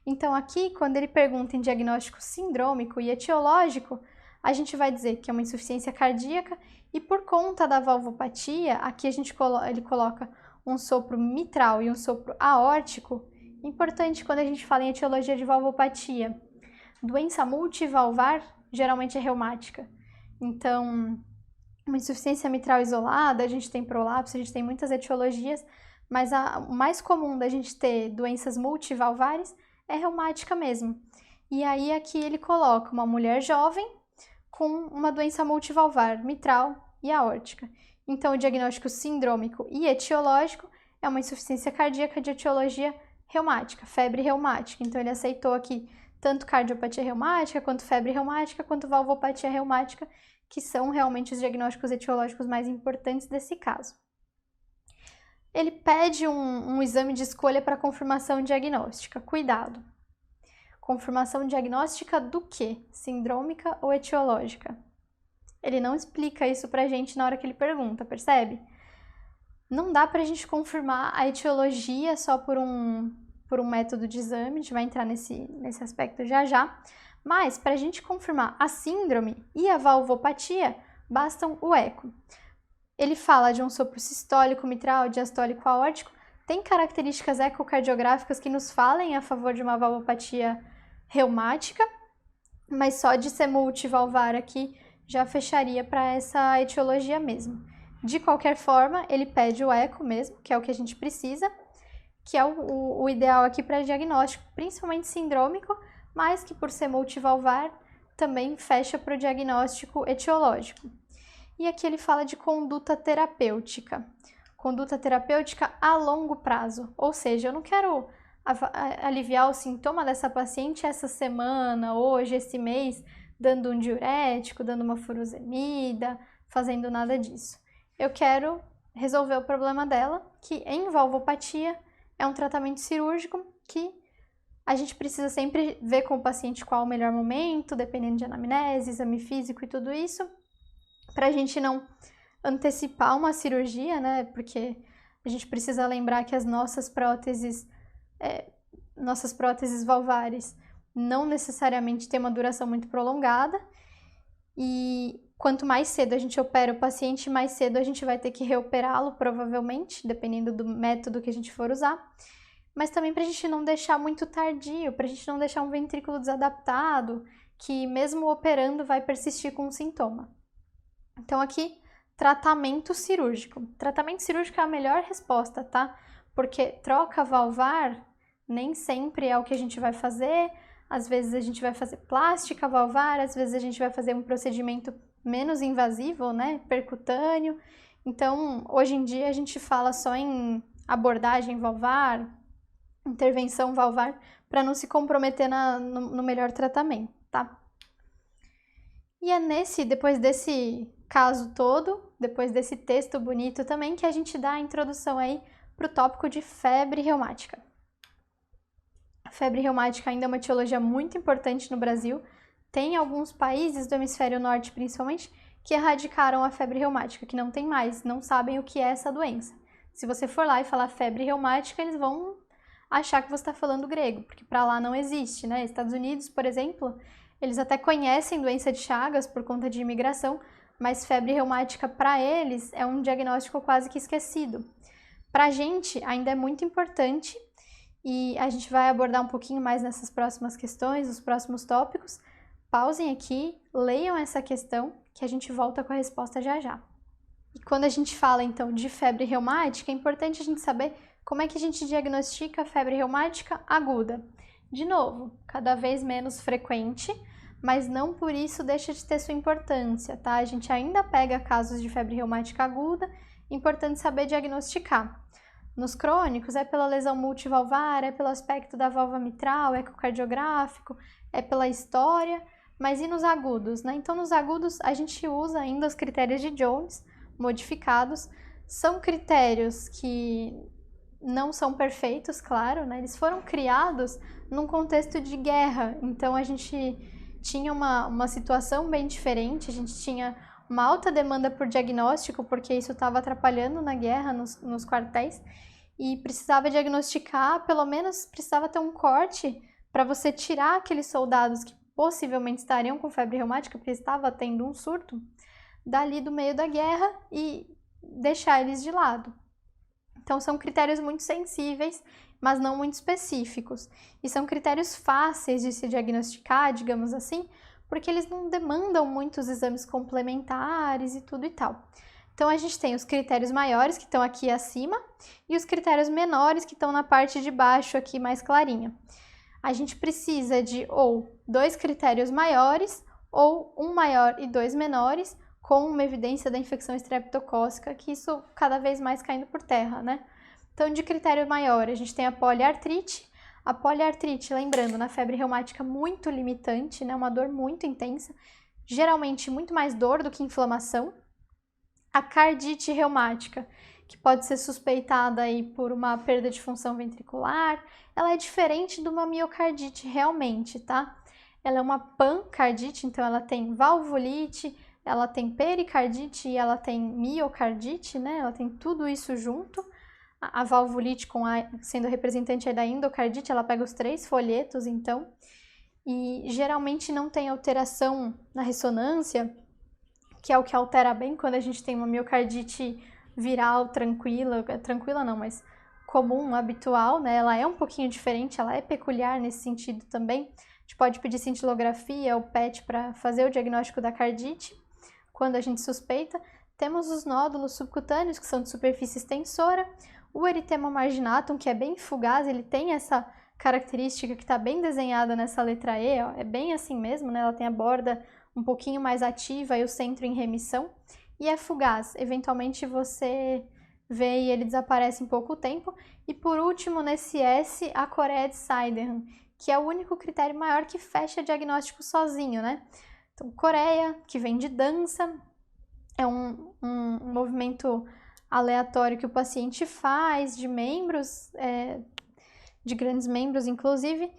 Então aqui, quando ele pergunta em diagnóstico sindrômico e etiológico, a gente vai dizer que é uma insuficiência cardíaca e por conta da valvopatia, aqui ele coloca um sopro mitral e um sopro aórtico. Importante quando a gente fala em etiologia de valvopatia. Doença multivalvar geralmente é reumática. Então, uma insuficiência mitral isolada, a gente tem prolapso, a gente tem muitas etiologias, mas o mais comum da gente ter doenças multivalvares é reumática mesmo. E aí aqui ele coloca uma mulher jovem com uma doença multivalvar, mitral e aórtica. Então o diagnóstico sindrômico e etiológico é uma insuficiência cardíaca de etiologia reumática, febre reumática. Então ele aceitou aqui tanto cardiopatia reumática, quanto febre reumática, quanto valvopatia reumática, que são realmente os diagnósticos etiológicos mais importantes desse caso. Ele pede um exame de escolha para confirmação diagnóstica. Cuidado! Confirmação diagnóstica do quê? Sindrômica ou etiológica? Ele não explica isso pra gente na hora que ele pergunta, percebe? Não dá pra gente confirmar a etiologia só por um método de exame, a gente vai entrar nesse aspecto já já, mas para a gente confirmar a síndrome e a valvopatia, bastam o eco. Ele fala de um sopro sistólico mitral, diastólico aórtico, tem características ecocardiográficas que nos falem a favor de uma valvopatia reumática, mas só de ser multivalvar aqui já fecharia para essa etiologia mesmo. De qualquer forma, ele pede o eco mesmo, que é o que a gente precisa, que é o ideal aqui para diagnóstico, principalmente sindrômico, mas que por ser multivalvar também fecha para o diagnóstico etiológico. E aqui ele fala de conduta terapêutica. Conduta terapêutica a longo prazo, ou seja, eu não quero aliviar o sintoma dessa paciente essa semana, hoje, esse mês, dando um diurético, dando uma furosemida, fazendo nada disso. Eu quero resolver o problema dela, que em valvopatia é um tratamento cirúrgico que a gente precisa sempre ver com o paciente qual o melhor momento, dependendo de anamnese, exame físico e tudo isso, para a gente não antecipar uma cirurgia, né? Porque a gente precisa lembrar que as nossas próteses valvares não necessariamente têm uma duração muito prolongada e quanto mais cedo a gente opera o paciente, mais cedo a gente vai ter que reoperá-lo, provavelmente, dependendo do método que a gente for usar. Mas também para a gente não deixar muito tardio, para a gente não deixar um ventrículo desadaptado, que mesmo operando vai persistir com o sintoma. Então aqui, tratamento cirúrgico. Tratamento cirúrgico é a melhor resposta, tá? Porque troca valvar nem sempre é o que a gente vai fazer. Às vezes a gente vai fazer plástica valvar, às vezes a gente vai fazer um procedimento menos invasivo, né? Percutâneo. Então, hoje em dia a gente fala só em abordagem valvar, intervenção valvar, para não se comprometer no melhor tratamento, tá? E é depois desse caso todo, depois desse texto bonito também, que a gente dá a introdução aí para o tópico de febre reumática. A febre reumática ainda é uma etiologia muito importante no Brasil. Tem alguns países do hemisfério norte, principalmente, que erradicaram a febre reumática, que não tem mais, não sabem o que é essa doença. Se você for lá e falar febre reumática, eles vão achar que você está falando grego, porque para lá não existe, né? Estados Unidos, por exemplo, eles até conhecem doença de Chagas por conta de imigração, mas febre reumática para eles é um diagnóstico quase que esquecido. Para a gente ainda é muito importante e a gente vai abordar um pouquinho mais nessas próximas questões, os próximos tópicos. Pausem aqui, leiam essa questão, que a gente volta com a resposta já já. E quando a gente fala, então, de febre reumática, é importante a gente saber como é que a gente diagnostica a febre reumática aguda. De novo, cada vez menos frequente, mas não por isso deixa de ter sua importância, tá? A gente ainda pega casos de febre reumática aguda, importante saber diagnosticar. Nos crônicos, é pela lesão multivalvar, é pelo aspecto da válvula mitral, ecocardiográfico, é pela história, mas e nos agudos, né? Então, nos agudos, a gente usa ainda os critérios de Jones, modificados. São critérios que não são perfeitos, claro, né? Eles foram criados num contexto de guerra, então a gente tinha uma situação bem diferente, a gente tinha uma alta demanda por diagnóstico, porque isso estava atrapalhando na guerra, nos quartéis, e precisava diagnosticar, pelo menos precisava ter um corte para você tirar aqueles soldados que possivelmente estariam com febre reumática, porque estava tendo um surto, dali do meio da guerra e deixar eles de lado. Então, são critérios muito sensíveis, mas não muito específicos. E são critérios fáceis de se diagnosticar, digamos assim, porque eles não demandam muitos exames complementares e tudo e tal. Então, a gente tem os critérios maiores, que estão aqui acima, e os critérios menores, que estão na parte de baixo, aqui mais clarinha. A gente precisa de ou 2 critérios maiores, ou 1 maior e 2 menores, com uma evidência da infecção estreptocócica, que isso cada vez mais caindo por terra, né? Então, de critério maior, a gente tem a poliartrite. A poliartrite, lembrando, na febre reumática muito limitante, né? Uma dor muito intensa, geralmente muito mais dor do que inflamação. A cardite reumática, que pode ser suspeitada aí por uma perda de função ventricular, ela é diferente de uma miocardite realmente, tá? Ela é uma pancardite, então ela tem valvulite, ela tem pericardite e ela tem miocardite, né? Ela tem tudo isso junto. A valvulite sendo representante da endocardite, ela pega os 3 folhetos, então. E geralmente não tem alteração na ressonância, que é o que altera bem quando a gente tem uma miocardite viral tranquila não, mas comum, habitual, né? Ela é um pouquinho diferente, ela é peculiar nesse sentido também. A gente pode pedir cintilografia ou PET para fazer o diagnóstico da cardite, quando a gente suspeita. Temos os nódulos subcutâneos, que são de superfície extensora, o eritema marginatum, que é bem fugaz, ele tem essa característica que está bem desenhada nessa letra E, ó, é bem assim mesmo, né? Ela tem a borda um pouquinho mais ativa e o centro em remissão, e é fugaz, eventualmente você vê e ele desaparece em pouco tempo. E por último, nesse S, a Corea de Sydenham, que é o único critério maior que fecha diagnóstico sozinho, né? Então, Coreia, que vem de dança, é um movimento aleatório que o paciente faz, de membros, de grandes membros, inclusive,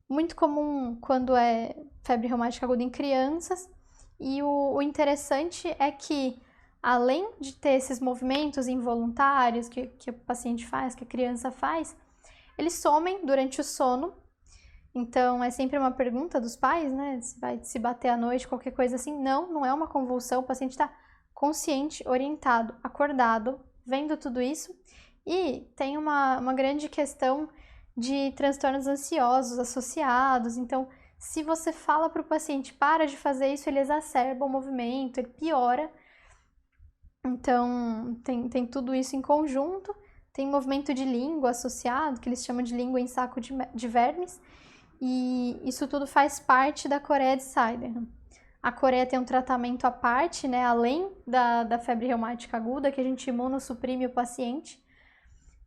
muito comum quando é febre reumática aguda em crianças. E o interessante é que, além de ter esses movimentos involuntários que o paciente faz, que a criança faz, eles somem durante o sono. Então, é sempre uma pergunta dos pais, né? Se vai se bater à noite, qualquer coisa assim. Não, não é uma convulsão, o paciente está consciente, orientado, acordado, vendo tudo isso. E tem uma grande questão de transtornos ansiosos associados. Então, se você fala para o paciente, para de fazer isso, ele exacerba o movimento, ele piora. Então, tem tudo isso em conjunto. Tem movimento de língua associado, que eles chamam de língua em saco de vermes. E isso tudo faz parte da Corea de Sydenham. A Coreia tem um tratamento à parte, né, além da febre reumática aguda, que a gente imunossuprime o paciente.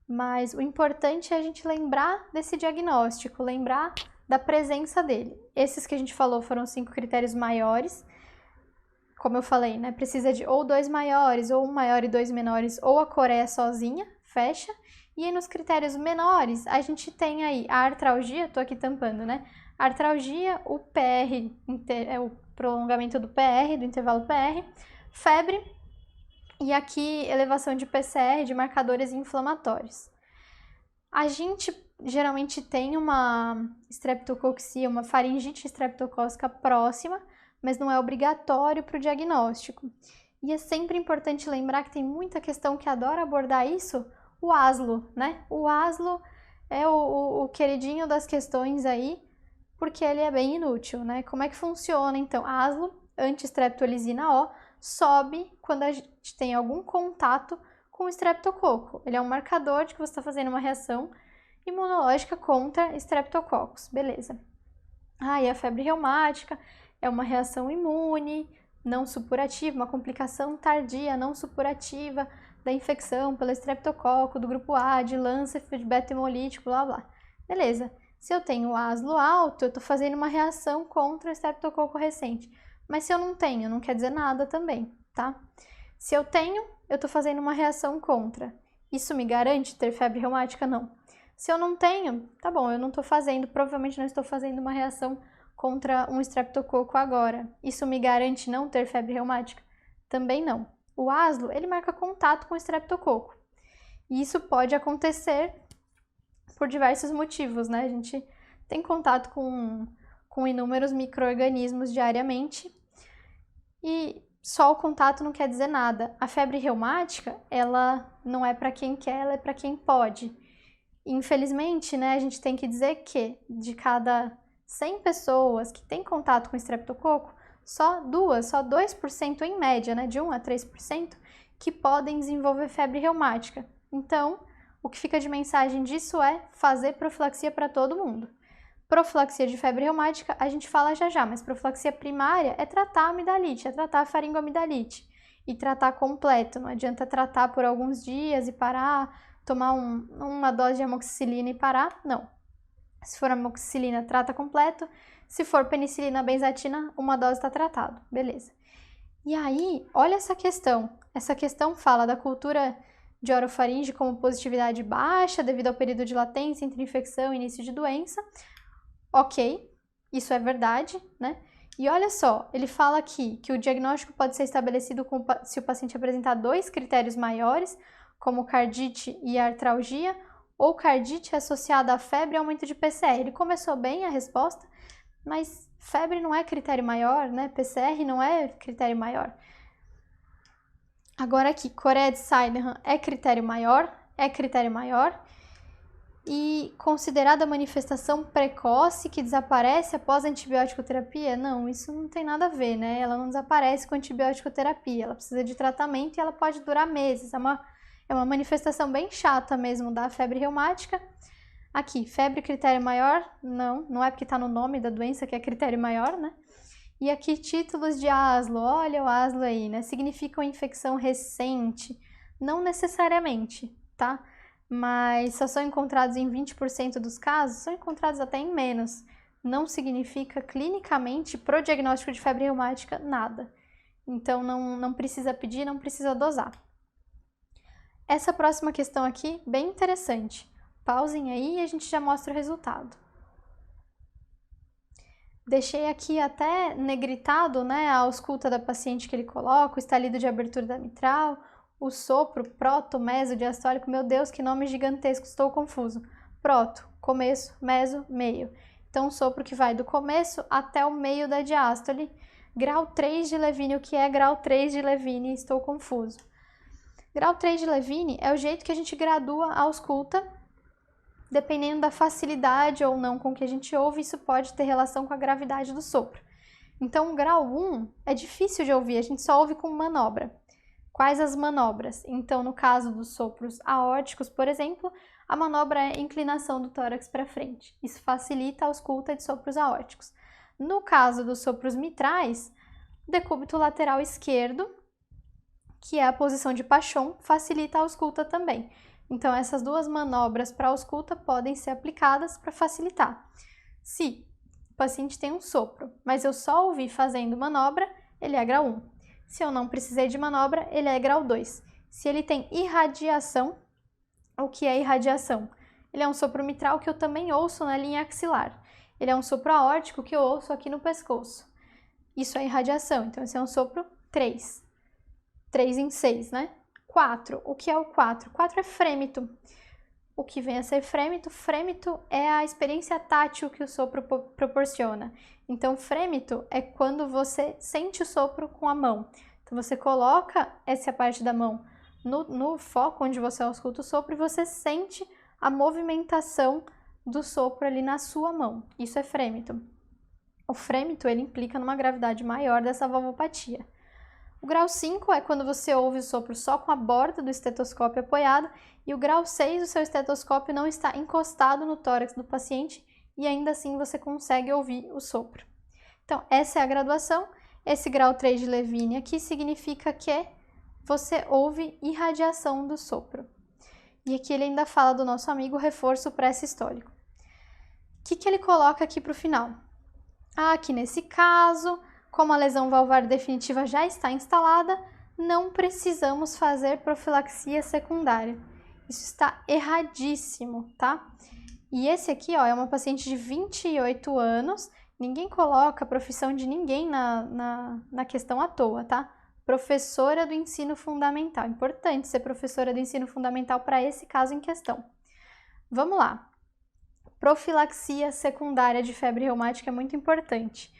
Mas o importante é a gente lembrar desse diagnóstico, lembrar da presença dele. Esses que a gente falou foram 5 critérios maiores. Como eu falei, né, precisa de ou 2 maiores, ou 1 maior e 2 menores, ou a Coreia sozinha, fecha. E aí, nos critérios menores, a gente tem aí a artralgia, tô aqui tampando, né? A artralgia, o PR, é o prolongamento do PR, do intervalo PR, febre, e aqui elevação de PCR, de marcadores inflamatórios. A gente geralmente tem uma estreptococcia, uma faringite estreptocócica próxima, mas não é obrigatório para o diagnóstico. E é sempre importante lembrar que tem muita questão que adora abordar isso, o ASLO, né? O ASLO é o queridinho das questões aí, porque ele é bem inútil, né? Como é que funciona, então? Aslo, anti-streptolisina O, sobe quando a gente tem algum contato com o streptococo. Ele é um marcador de que você está fazendo uma reação imunológica contra streptococcus, beleza. E a febre reumática é uma reação imune, não supurativa, uma complicação tardia não supurativa da infecção pelo estreptococo do grupo A, de Lancet, de beta-hemolítico, blá blá. Beleza. Se eu tenho aslo alto, eu estou fazendo uma reação contra o estreptococo recente. Mas se eu não tenho, não quer dizer nada também, tá? Se eu tenho, eu estou fazendo uma reação contra. Isso me garante ter febre reumática? Não. Se eu não tenho, tá bom, eu não estou fazendo, provavelmente não estou fazendo uma reação contra um estreptococo agora. Isso me garante não ter febre reumática? Também não. O aslo, ele marca contato com o estreptococo. E isso pode acontecer por diversos motivos, né? A gente tem contato com inúmeros micro-organismos diariamente e só o contato não quer dizer nada. A febre reumática, ela não é para quem quer, ela é para quem pode. Infelizmente, né, a gente tem que dizer que de cada 100 pessoas que têm contato com estreptococo, só 2% em média, né, de 1 a 3%, que podem desenvolver febre reumática. Então, o que fica de mensagem disso é fazer profilaxia para todo mundo. Profilaxia de febre reumática a gente fala já, mas profilaxia primária é tratar a amidalite, é tratar a faringoamidalite e tratar completo. Não adianta tratar por alguns dias e parar, tomar uma dose de amoxicilina e parar, não. Se for amoxicilina, trata completo. Se for penicilina, benzatina, uma dose está tratado, beleza. E aí, olha essa questão. Essa questão fala da cultura de orofaringe como positividade baixa devido ao período de latência entre infecção e início de doença. Ok, isso é verdade, né? E olha só, ele fala aqui que o diagnóstico pode ser estabelecido se o paciente apresentar 2 critérios maiores, como cardite e artralgia, ou cardite associada a febre e aumento de PCR. Ele começou bem a resposta, mas febre não é critério maior, né? PCR não é critério maior. Agora aqui, Corea de Sydenham é critério maior, e considerada manifestação precoce que desaparece após a antibiótico terapia? Não, isso não tem nada a ver, né? Ela não desaparece com antibiótico terapia, ela precisa de tratamento e ela pode durar meses. É uma manifestação bem chata mesmo da febre reumática. Aqui, febre critério maior? Não é porque está no nome da doença que é critério maior, né? E aqui, títulos de aslo, olha o aslo aí, né? Significam infecção recente? Não necessariamente, tá? Mas só são encontrados em 20% dos casos, são encontrados até em menos. Não significa clinicamente, pro diagnóstico de febre reumática, nada. Então, não precisa pedir, não precisa dosar. Essa próxima questão aqui, bem interessante. Pausem aí e a gente já mostra o resultado. Deixei aqui até negritado, né, a ausculta da paciente que ele coloca, o estalido de abertura da mitral, o sopro, proto, meso, diastólico. Meu Deus, que nome gigantesco, estou confuso. Proto, começo, meso, meio. Então, o sopro que vai do começo até o meio da diástole. Grau 3 de Levine, o que é grau 3 de Levine? Estou confuso. Grau 3 de Levine é o jeito que a gente gradua a ausculta, dependendo da facilidade ou não com que a gente ouve, isso pode ter relação com a gravidade do sopro. Então, o grau 1 é difícil de ouvir, a gente só ouve com manobra. Quais as manobras? Então, no caso dos sopros aórticos, por exemplo, a manobra é inclinação do tórax para frente. Isso facilita a ausculta de sopros aórticos. No caso dos sopros mitrais, decúbito lateral esquerdo, que é a posição de Pachon, facilita a ausculta também. Então, essas duas manobras para ausculta podem ser aplicadas para facilitar. Se o paciente tem um sopro, mas eu só ouvi fazendo manobra, ele é grau 1. Se eu não precisei de manobra, ele é grau 2. Se ele tem irradiação, o que é irradiação? Ele é um sopro mitral que eu também ouço na linha axilar. Ele é um sopro aórtico que eu ouço aqui no pescoço. Isso é irradiação, então esse é um sopro 3. 3 em 6, né? 4. O que é o 4? 4 é frêmito. O que vem a ser frêmito? Frêmito é a experiência tátil que o sopro proporciona. Então, frêmito é quando você sente o sopro com a mão. Então, você coloca essa parte da mão no foco onde você ausculta o sopro e você sente a movimentação do sopro ali na sua mão. Isso é frêmito. O frêmito, ele implica numa gravidade maior dessa valvopatia. O grau 5 é quando você ouve o sopro só com a borda do estetoscópio apoiada, e o grau 6, o seu estetoscópio não está encostado no tórax do paciente e ainda assim você consegue ouvir o sopro. Então, essa é a graduação. Esse grau 3 de Levine aqui significa que você ouve irradiação do sopro. E aqui ele ainda fala do nosso amigo reforço pré-sistólico. O que ele coloca aqui para o final? Aqui nesse caso, como a lesão valvar definitiva já está instalada, não precisamos fazer profilaxia secundária. Isso está erradíssimo, tá? E esse aqui, ó, é uma paciente de 28 anos, ninguém coloca a profissão de ninguém na questão à toa, tá? Professora do ensino fundamental. Importante ser professora do ensino fundamental para esse caso em questão. Vamos lá. Profilaxia secundária de febre reumática é muito importante.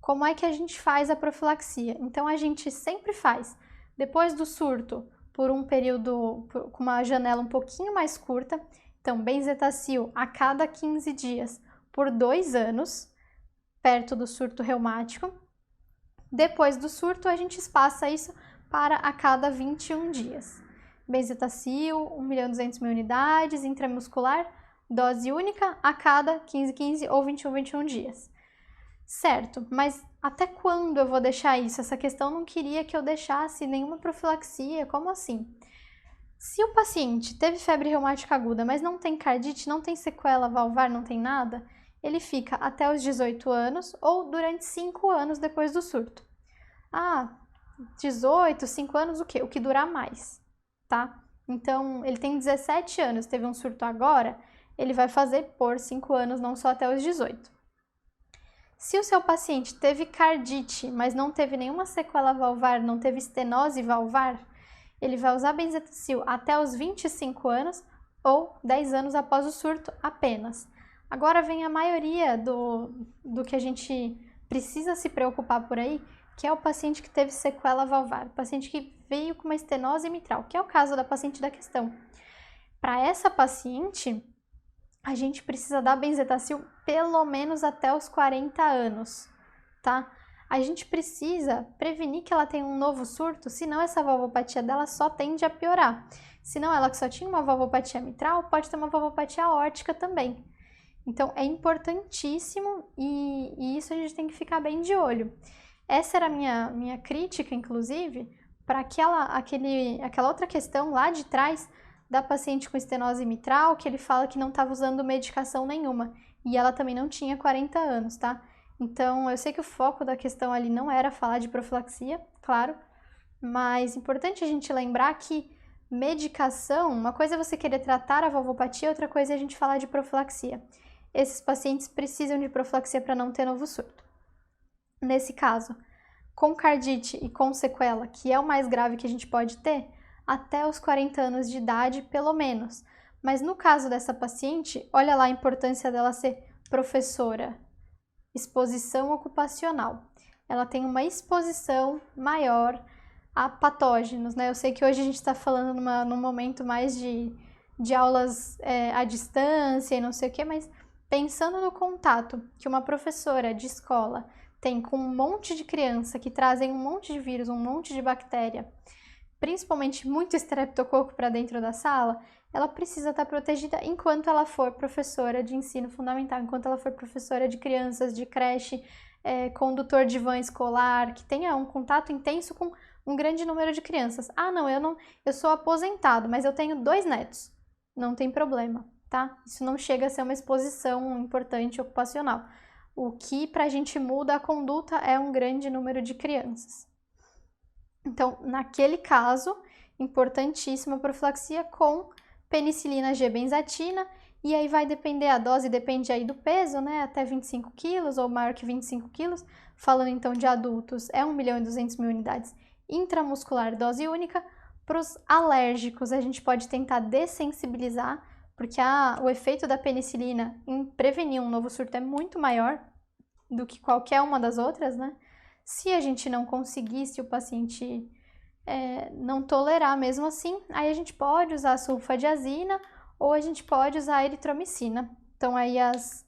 Como é que a gente faz a profilaxia? Então, a gente sempre faz, depois do surto, por um período, com uma janela um pouquinho mais curta. Então, benzetacil a cada 15 dias por 2 anos, perto do surto reumático. Depois do surto, a gente espaça isso para a cada 21 dias. Benzetacil, 1.200.000 unidades, intramuscular, dose única a cada 15 ou 21 dias. Certo, mas até quando eu vou deixar isso? Essa questão não queria que eu deixasse nenhuma profilaxia, como assim? Se o paciente teve febre reumática aguda, mas não tem cardite, não tem sequela valvar, não tem nada, ele fica até os 18 anos ou durante 5 anos depois do surto. 18, 5 anos, o quê? O que durar mais, tá? Então, ele tem 17 anos, teve um surto agora, ele vai fazer por 5 anos, não só até os 18. Se o seu paciente teve cardite, mas não teve nenhuma sequela valvar, não teve estenose valvar, ele vai usar benzetacil até os 25 anos ou 10 anos após o surto apenas. Agora vem a maioria do que a gente precisa se preocupar por aí, que é o paciente que teve sequela valvar, o paciente que veio com uma estenose mitral, que é o caso da paciente da questão. Para essa paciente, a gente precisa dar benzetacil pelo menos até os 40 anos, tá? A gente precisa prevenir que ela tenha um novo surto, senão essa valvopatia dela só tende a piorar. Senão ela que só tinha uma valvopatia mitral, pode ter uma valvopatia aórtica também. Então, é importantíssimo e isso a gente tem que ficar bem de olho. Essa era a minha crítica, inclusive, para aquela outra questão lá de trás, da paciente com estenose mitral, que ele fala que não estava usando medicação nenhuma. E ela também não tinha 40 anos, tá? Então, eu sei que o foco da questão ali não era falar de profilaxia, claro, mas é importante a gente lembrar que medicação, uma coisa é você querer tratar a valvopatia, outra coisa é a gente falar de profilaxia. Esses pacientes precisam de profilaxia para não ter novo surto. Nesse caso, com cardite e com sequela, que é o mais grave que a gente pode ter, até os 40 anos de idade, pelo menos. Mas no caso dessa paciente, olha lá a importância dela ser professora. Exposição ocupacional. Ela tem uma exposição maior a patógenos, né? Eu sei que hoje a gente está falando num momento mais de aulas à distância e não sei o que, mas pensando no contato que uma professora de escola tem com um monte de criança que trazem um monte de vírus, um monte de bactéria, principalmente muito estreptococo para dentro da sala, ela precisa estar protegida enquanto ela for professora de ensino fundamental, enquanto ela for professora de crianças, de creche, condutor de van escolar, que tenha um contato intenso com um grande número de crianças. Eu sou aposentado, mas eu tenho 2 netos. Não tem problema, tá? Isso não chega a ser uma exposição importante ocupacional. O que pra gente muda a conduta é um grande número de crianças. Então, naquele caso, importantíssima profilaxia com penicilina G-benzatina, e aí vai depender, a dose depende aí do peso, né, até 25 quilos ou maior que 25 quilos, falando então de adultos, é 1.200.000 unidades intramuscular, dose única. Para os alérgicos, a gente pode tentar dessensibilizar, porque o efeito da penicilina em prevenir um novo surto é muito maior do que qualquer uma das outras, né? Se a gente não conseguir, se o paciente não tolerar mesmo assim, aí a gente pode usar sulfadiazina ou a gente pode usar a eritromicina. Então aí as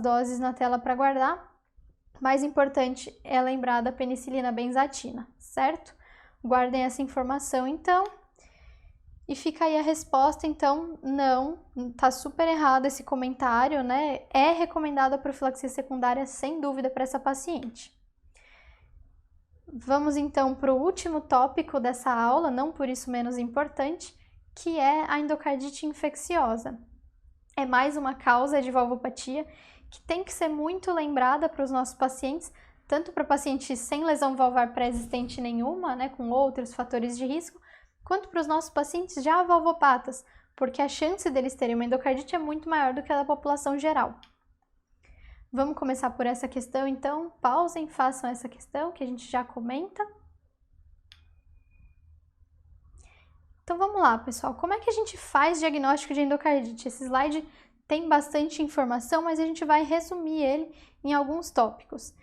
doses na tela para guardar. Mais importante é lembrar da penicilina benzatina, certo? Guardem essa informação então. E fica aí a resposta, então, não, tá super errado esse comentário, né? É recomendada a profilaxia secundária, sem dúvida, para essa paciente. Vamos então para o último tópico dessa aula, não por isso menos importante, que é a endocardite infecciosa. É mais uma causa de valvopatia que tem que ser muito lembrada para os nossos pacientes, tanto para pacientes sem lesão valvar pré-existente nenhuma, né, com outros fatores de risco, quanto para os nossos pacientes já valvopatas, porque a chance deles terem uma endocardite é muito maior do que a da população geral. Vamos começar por essa questão, então. Pausem, façam essa questão que a gente já comenta. Então vamos lá, pessoal. Como é que a gente faz diagnóstico de endocardite? Esse slide tem bastante informação, mas a gente vai resumir ele em alguns tópicos.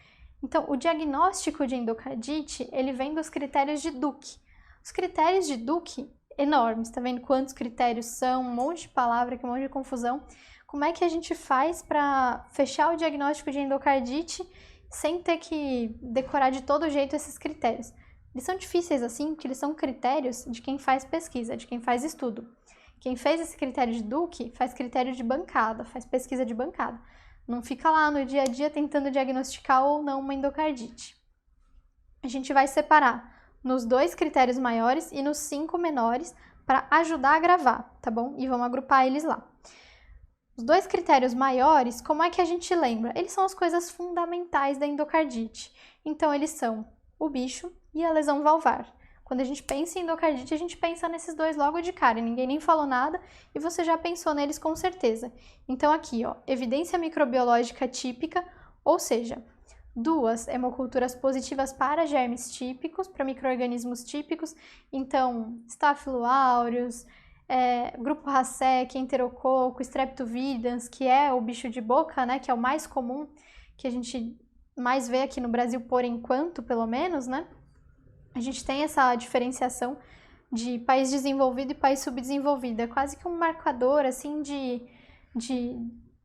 Então, o diagnóstico de endocardite, ele vem dos critérios de Duke. Os critérios de Duke, enormes, tá vendo quantos critérios são? Um monte de palavra aqui, um monte de confusão. Como é que a gente faz para fechar o diagnóstico de endocardite sem ter que decorar de todo jeito esses critérios? Eles são difíceis assim, porque eles são critérios de quem faz pesquisa, de quem faz estudo. Quem fez esse critério de Duke faz critério de bancada, faz pesquisa de bancada. Não fica lá no dia a dia tentando diagnosticar ou não uma endocardite. A gente vai separar nos 2 critérios maiores e nos 5 menores para ajudar a gravar, tá bom? E vamos agrupar eles lá. Os 2 critérios maiores, como é que a gente lembra? Eles são as coisas fundamentais da endocardite. Então, eles são o bicho e a lesão valvar. Quando a gente pensa em endocardite, a gente pensa nesses 2 logo de cara. Ninguém nem falou nada e você já pensou neles com certeza. Então, aqui, ó, evidência microbiológica típica, ou seja, 2 hemoculturas positivas para germes típicos, para micro-organismos típicos, então Staphylo aureus, grupo Racec, enterococo, streptoviridans, que é o bicho de boca, né, que é o mais comum, que a gente mais vê aqui no Brasil por enquanto, pelo menos, né? A gente tem essa diferenciação de país desenvolvido e país subdesenvolvido, é quase que um marcador, assim,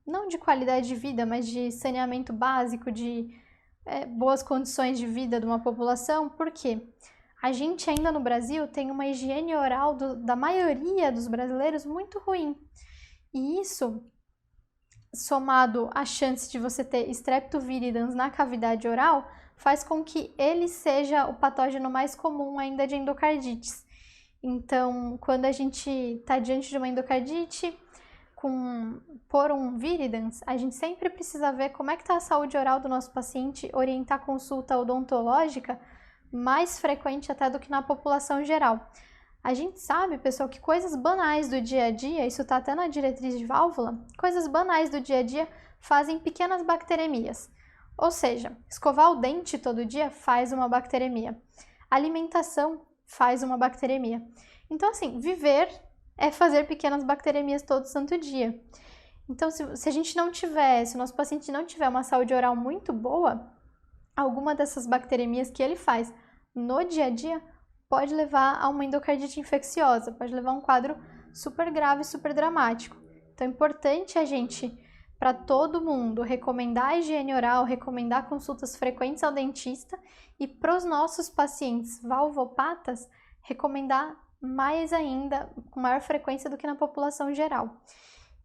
não de qualidade de vida, mas de saneamento básico, de boas condições de vida de uma população, porque a gente ainda no Brasil tem uma higiene oral da maioria dos brasileiros muito ruim. E isso, somado à chance de você ter streptoviridans na cavidade oral, faz com que ele seja o patógeno mais comum ainda de endocardites. Então, quando a gente está diante de uma endocardite, por um viridans, a gente sempre precisa ver como é que está a saúde oral do nosso paciente, orientar consulta odontológica mais frequente até do que na população geral. A gente sabe, pessoal, que coisas banais do dia a dia, isso está até na diretriz de válvula, coisas banais do dia a dia fazem pequenas bacteremias. Ou seja, escovar o dente todo dia faz uma bacteremia. Alimentação faz uma bacteremia. Então, assim, viver é fazer pequenas bacteremias todo santo dia. Então, se a gente não tiver, se o nosso paciente não tiver uma saúde oral muito boa, alguma dessas bacteremias que ele faz no dia a dia pode levar a uma endocardite infecciosa, pode levar a um quadro super grave, super dramático. Então, é importante a gente, para todo mundo, recomendar a higiene oral, recomendar consultas frequentes ao dentista e para os nossos pacientes valvopatas, recomendar mais ainda, com maior frequência do que na população geral.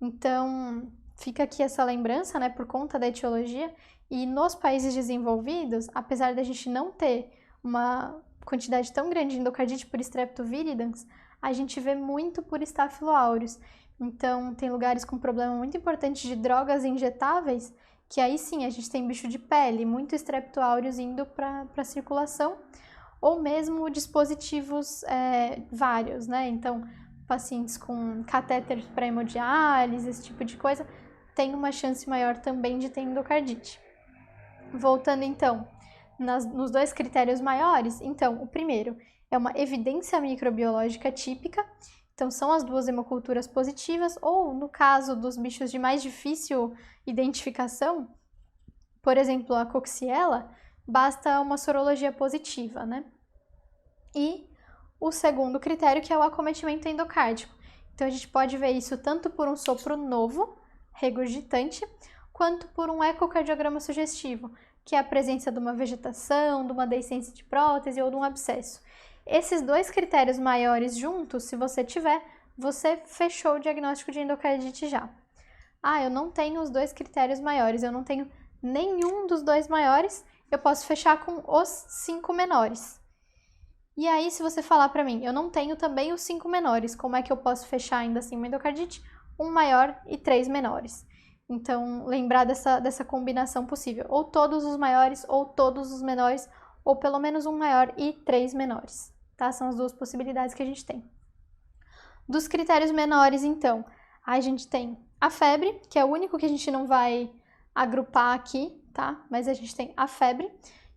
Então, fica aqui essa lembrança, né, por conta da etiologia, e nos países desenvolvidos, apesar da gente não ter uma quantidade tão grande de endocardite por streptoviridans, a gente vê muito por Staphylo aureus. Então, tem lugares com problema muito importante de drogas injetáveis, que aí sim a gente tem bicho de pele, muito Strepto aureus indo para a circulação, ou mesmo dispositivos vários, né? Então, pacientes com catéter para hemodiálise, esse tipo de coisa, tem uma chance maior também de ter endocardite. Voltando então, nos 2 critérios maiores, então, o primeiro é uma evidência microbiológica típica, então são as 2 hemoculturas positivas, ou no caso dos bichos de mais difícil identificação, por exemplo, a Coxiella, basta uma sorologia positiva, né? E o segundo critério, que é o acometimento endocárdico. Então, a gente pode ver isso tanto por um sopro novo, regurgitante, quanto por um ecocardiograma sugestivo, que é a presença de uma vegetação, de uma deiscência de prótese ou de um abscesso. Esses dois critérios maiores juntos, se você tiver, você fechou o diagnóstico de endocardite já. Ah, eu não tenho os dois critérios maiores, eu não tenho nenhum dos dois maiores, eu posso fechar com os 5 menores. E aí, se você falar para mim, eu não tenho também os 5 menores, como é que eu posso fechar ainda assim uma endocardite? Um maior e 3 menores. Então, lembrar dessa combinação possível. Ou todos os maiores, ou todos os menores, ou pelo menos um maior e 3 menores. Tá? São as duas possibilidades que a gente tem. Dos critérios menores, então, a gente tem a febre, que é o único que a gente não vai agrupar aqui, tá? Mas a gente tem a febre,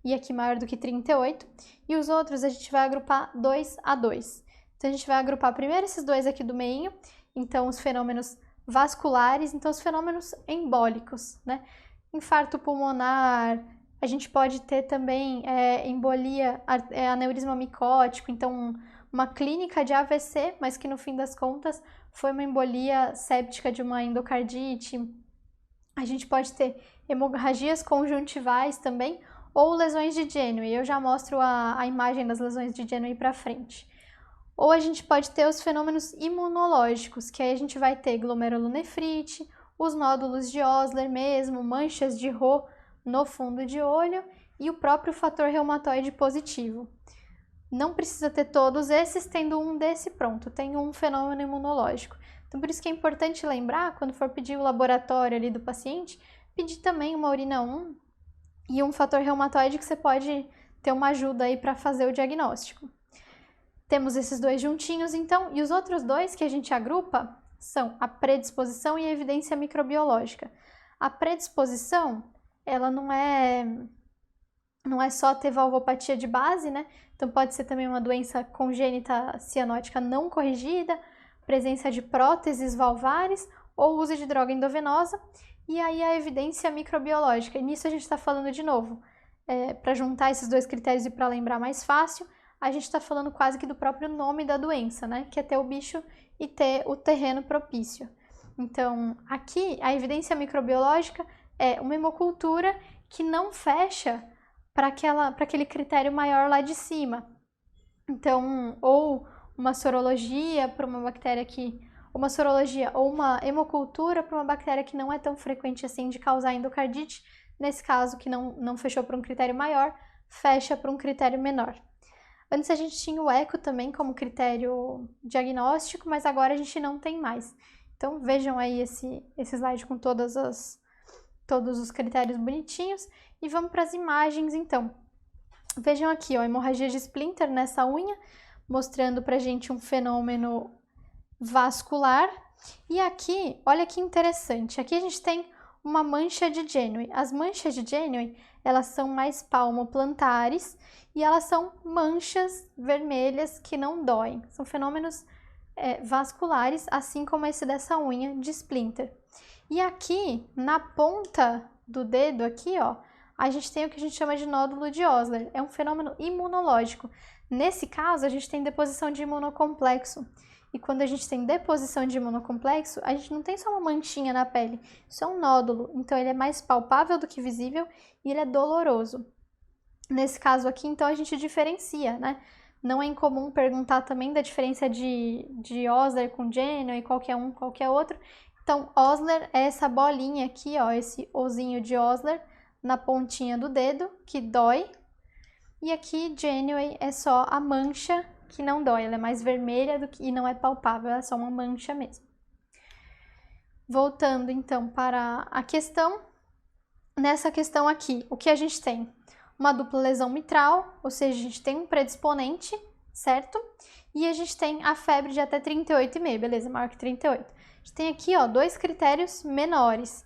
e aqui maior do que 38, e os outros a gente vai agrupar 2 a 2. Então, a gente vai agrupar primeiro esses dois aqui do meio, então os fenômenos vasculares, então os fenômenos embólicos, né? Infarto pulmonar, a gente pode ter também embolia, aneurisma micótico, então uma clínica de AVC, mas que no fim das contas foi uma embolia séptica de uma endocardite. A gente pode ter hemorragias conjuntivais também, ou lesões de Janeway. Eu já mostro a imagem das lesões de Janeway para frente. Ou a gente pode ter os fenômenos imunológicos, que aí a gente vai ter glomerulonefrite, os nódulos de Osler mesmo, manchas de Roux no fundo de olho e o próprio fator reumatoide positivo. Não precisa ter todos esses, tendo um desse pronto, tem um fenômeno imunológico. Então, por isso que é importante lembrar, quando for pedir o laboratório ali do paciente, pedir também uma urina 1 e um fator reumatoide que você pode ter uma ajuda aí para fazer o diagnóstico. Temos esses dois juntinhos, então, e os outros dois que a gente agrupa são a predisposição e a evidência microbiológica. A predisposição, ela não é só ter valvopatia de base, né? Então, pode ser também uma doença congênita cianótica não corrigida, presença de próteses valvares ou uso de droga endovenosa. E aí a evidência microbiológica. E nisso a gente está falando de novo, para juntar esses dois critérios e para lembrar mais fácil, a gente está falando quase que do próprio nome da doença, né? Que é ter o bicho e ter o terreno propício. Então, aqui, a evidência microbiológica é uma hemocultura que não fecha para aquele critério maior lá de cima. Então, ou uma sorologia para uma bactéria uma sorologia ou uma hemocultura para uma bactéria que não é tão frequente assim de causar endocardite, nesse caso que não fechou para um critério maior, fecha para um critério menor. Antes a gente tinha o eco também como critério diagnóstico, mas agora a gente não tem mais. Então vejam aí esse slide com todos os critérios bonitinhos e vamos para as imagens então. Vejam aqui, ó, hemorragia de splinter nessa unha, mostrando pra gente um fenômeno vascular. E aqui, olha que interessante, aqui a gente tem uma mancha de Janeway. As manchas de Janeway, elas são mais palmoplantares e elas são manchas vermelhas que não doem. São fenômenos vasculares, assim como esse dessa unha de splinter. E aqui, na ponta do dedo aqui, ó, a gente tem o que a gente chama de nódulo de Osler. É um fenômeno imunológico. Nesse caso, a gente tem deposição de imunocomplexo. E quando a gente tem deposição de imunocomplexo, a gente não tem só uma manchinha na pele, isso é um nódulo. Então, ele é mais palpável do que visível e ele é doloroso. Nesse caso aqui, então, a gente diferencia, né? Não é incomum perguntar também da diferença de Osler com Janeway, qualquer um, qualquer outro. Então, Osler é essa bolinha aqui, ó, esse ozinho de Osler na pontinha do dedo, que dói. E aqui, Janeway é só a mancha que não dói, ela é mais vermelha e não é palpável, ela é só uma mancha mesmo. Voltando, então, para a questão. Nessa questão aqui, o que a gente tem? Uma dupla lesão mitral, ou seja, a gente tem um predisponente, certo? E a gente tem a febre de até 38,5, beleza, maior que 38. A gente tem aqui, ó, dois critérios menores.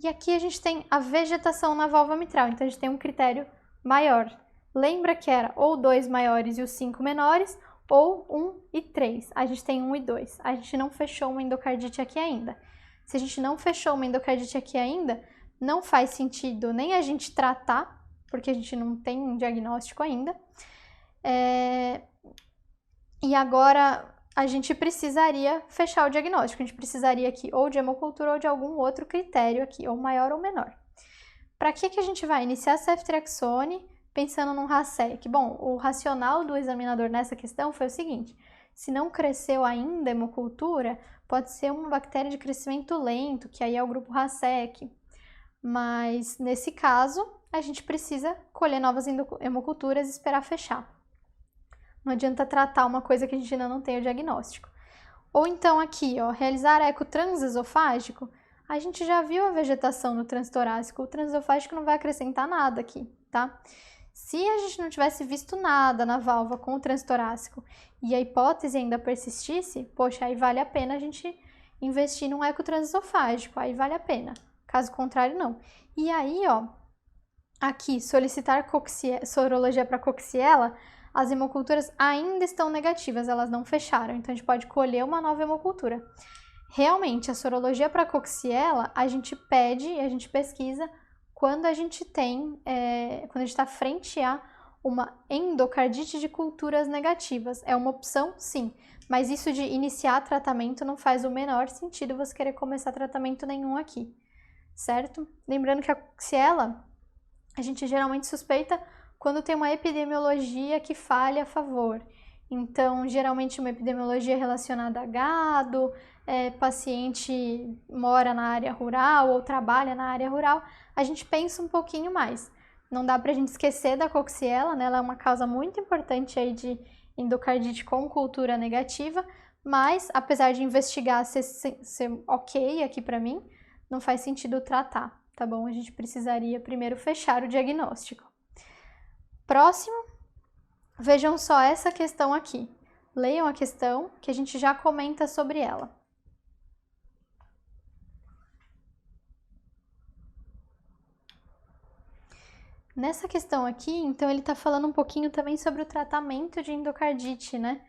E aqui a gente tem a vegetação na válvula mitral, então a gente tem um critério maior. Lembra que era ou 2 maiores e os 5 menores, ou 1 e 3. A gente tem 1 e 2. A gente não fechou uma endocardite aqui ainda. Se a gente não fechou uma endocardite aqui ainda, não faz sentido nem a gente tratar, porque a gente não tem um diagnóstico ainda. E agora, a gente precisaria fechar o diagnóstico. A gente precisaria aqui ou de hemocultura ou de algum outro critério aqui, ou maior ou menor. Para que a gente vai iniciar ceftriaxone pensando num RASEC? Bom, o racional do examinador nessa questão foi o seguinte: se não cresceu ainda a hemocultura, pode ser uma bactéria de crescimento lento, que aí é o grupo RASEC. Mas, nesse caso, a gente precisa colher novas hemoculturas e esperar fechar. Não adianta tratar uma coisa que a gente ainda não tem o diagnóstico. Ou então aqui, ó, realizar eco transesofágico, a gente já viu a vegetação no transtorácico, o transesofágico não vai acrescentar nada aqui, tá? Se a gente não tivesse visto nada na válvula com o transtorácico e a hipótese ainda persistisse, poxa, aí vale a pena a gente investir num eco transesofágico, aí vale a pena. Caso contrário, não. E aí, ó, aqui, solicitar sorologia para Coxiella, as hemoculturas ainda estão negativas, elas não fecharam, então a gente pode colher uma nova hemocultura. Realmente, a sorologia para Coxiella, a gente pede e a gente pesquisa quando a gente tem, quando a gente está frente a uma endocardite de culturas negativas. É uma opção, sim, mas isso de iniciar tratamento não faz o menor sentido você querer começar tratamento nenhum aqui, certo? Lembrando que a Coxiella, a gente geralmente suspeita quando tem uma epidemiologia que falha a favor. Então, geralmente uma epidemiologia relacionada a gado, paciente mora na área rural ou trabalha na área rural, a gente pensa um pouquinho mais. Não dá pra gente esquecer da Coxiella, né? Ela é uma causa muito importante aí de endocardite com cultura negativa, mas apesar de investigar ser ok aqui pra mim, não faz sentido tratar, tá bom? A gente precisaria primeiro fechar o diagnóstico. Próximo, vejam só essa questão aqui. Leiam a questão que a gente já comenta sobre ela. Nessa questão aqui, então, ele está falando um pouquinho também sobre o tratamento de endocardite, né?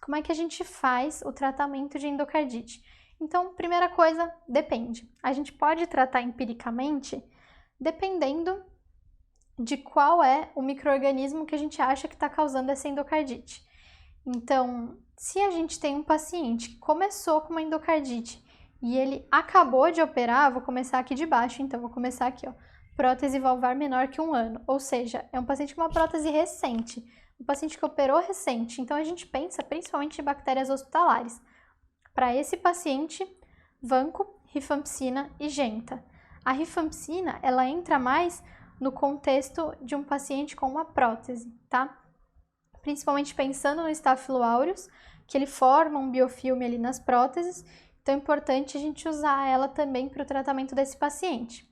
Como é que a gente faz o tratamento de endocardite? Então, primeira coisa, depende. A gente pode tratar empiricamente dependendo de qual é o micro-organismo que a gente acha que está causando essa endocardite. Então, se a gente tem um paciente que começou com uma endocardite e ele acabou de operar, vou começar aqui de baixo, então vou começar aqui, ó, prótese valvar menor que 1 ano, ou seja, é um paciente com uma prótese recente, um paciente que operou recente, então a gente pensa principalmente em bactérias hospitalares. Para esse paciente, vanco, rifampicina e genta. A rifampicina, ela entra mais no contexto de um paciente com uma prótese, tá? Principalmente pensando no Staphylo aureus, que ele forma um biofilme ali nas próteses, então é importante a gente usar ela também para o tratamento desse paciente.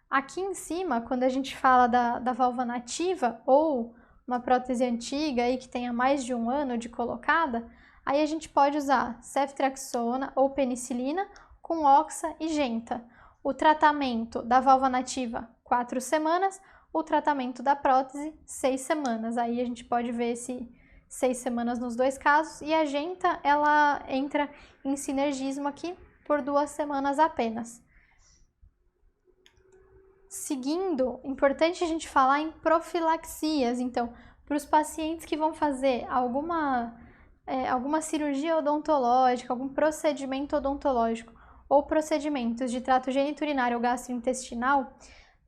Aqui em cima, quando a gente fala da válvula nativa ou uma prótese antiga aí que tenha mais de 1 ano de colocada, aí a gente pode usar ceftriaxona ou penicilina com oxa e genta. O tratamento da válvula nativa, 4 semanas, o tratamento da prótese, 6 semanas. Aí a gente pode ver esse 6 semanas nos dois casos. E a genta, ela entra em sinergismo aqui por 2 semanas apenas. Seguindo, importante a gente falar em profilaxias. Então, para os pacientes que vão fazer alguma cirurgia odontológica, algum procedimento odontológico ou procedimentos de trato geniturinário ou gastrointestinal,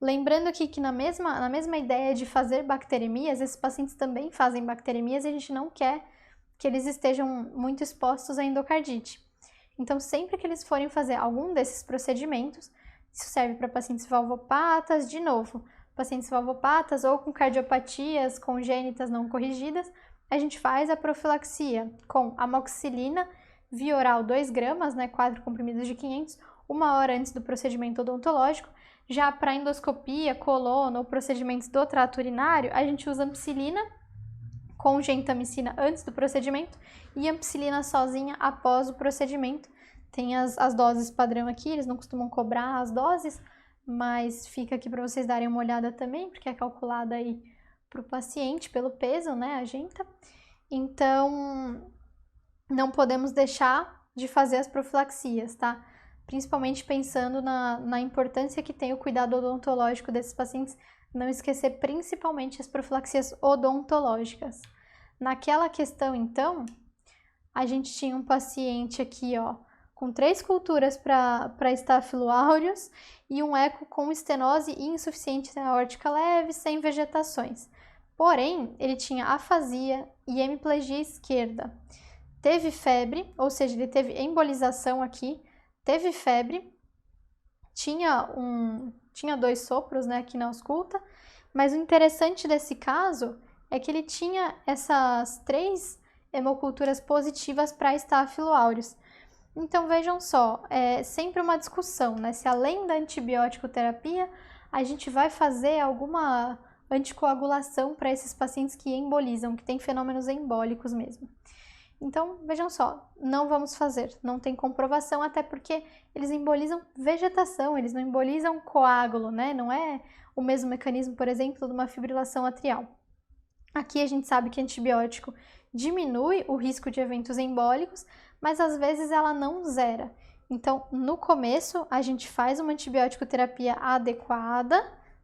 lembrando aqui que na mesma ideia de fazer bacteremias, esses pacientes também fazem bacteremias e a gente não quer que eles estejam muito expostos à endocardite. Então, sempre que eles forem fazer algum desses procedimentos, isso serve para pacientes valvopatas, de novo, pacientes valvopatas ou com cardiopatias congênitas não corrigidas, a gente faz a profilaxia com amoxicilina via oral 2 gramas, né, 4 comprimidos de 500, 1 hora antes do procedimento odontológico. Já para endoscopia, colona ou procedimentos do trato urinário, a gente usa ampicilina com gentamicina antes do procedimento e ampicilina sozinha após o procedimento. Tem as doses padrão aqui, eles não costumam cobrar as doses, mas fica aqui para vocês darem uma olhada também, porque é calculada aí para o paciente pelo peso, né, a genta. Então, não podemos deixar de fazer as profilaxias, tá? Principalmente pensando na importância que tem o cuidado odontológico desses pacientes, não esquecer principalmente as profilaxias odontológicas. Naquela questão, então, a gente tinha um paciente aqui, ó, com 3 culturas para Staphylo aureus e um eco com estenose e insuficiência aórtica leve, sem vegetações. Porém, ele tinha afasia e hemiplegia esquerda. Teve febre, ou seja, ele teve embolização aqui, teve febre, tinha 2 sopros, né, aqui na ausculta, mas o interessante desse caso é que ele tinha essas 3 hemoculturas positivas para Staphylo aureus. Então, vejam só, é sempre uma discussão, né? Se além da antibiótico terapia, a gente vai fazer alguma anticoagulação para esses pacientes que embolizam, que têm fenômenos embólicos mesmo. Então, vejam só, não vamos fazer, não tem comprovação, até porque eles embolizam vegetação, eles não embolizam coágulo, né? Não é o mesmo mecanismo, por exemplo, de uma fibrilação atrial. Aqui a gente sabe que antibiótico diminui o risco de eventos embólicos, mas às vezes ela não zera. Então, no começo, a gente faz uma antibiótico terapia adequada,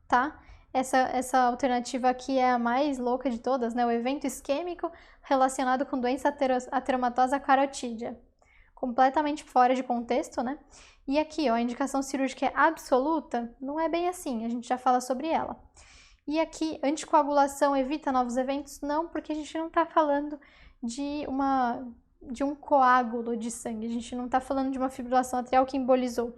tá? Essa alternativa aqui é a mais louca de todas, né? O evento isquêmico relacionado com doença ateromatosa carotídea. Completamente fora de contexto, né? E aqui, ó, a indicação cirúrgica é absoluta? Não é bem assim, a gente já fala sobre ela. E aqui, anticoagulação evita novos eventos? Não, porque a gente não está falando de um coágulo de sangue, a gente não está falando de uma fibrilação atrial que embolizou.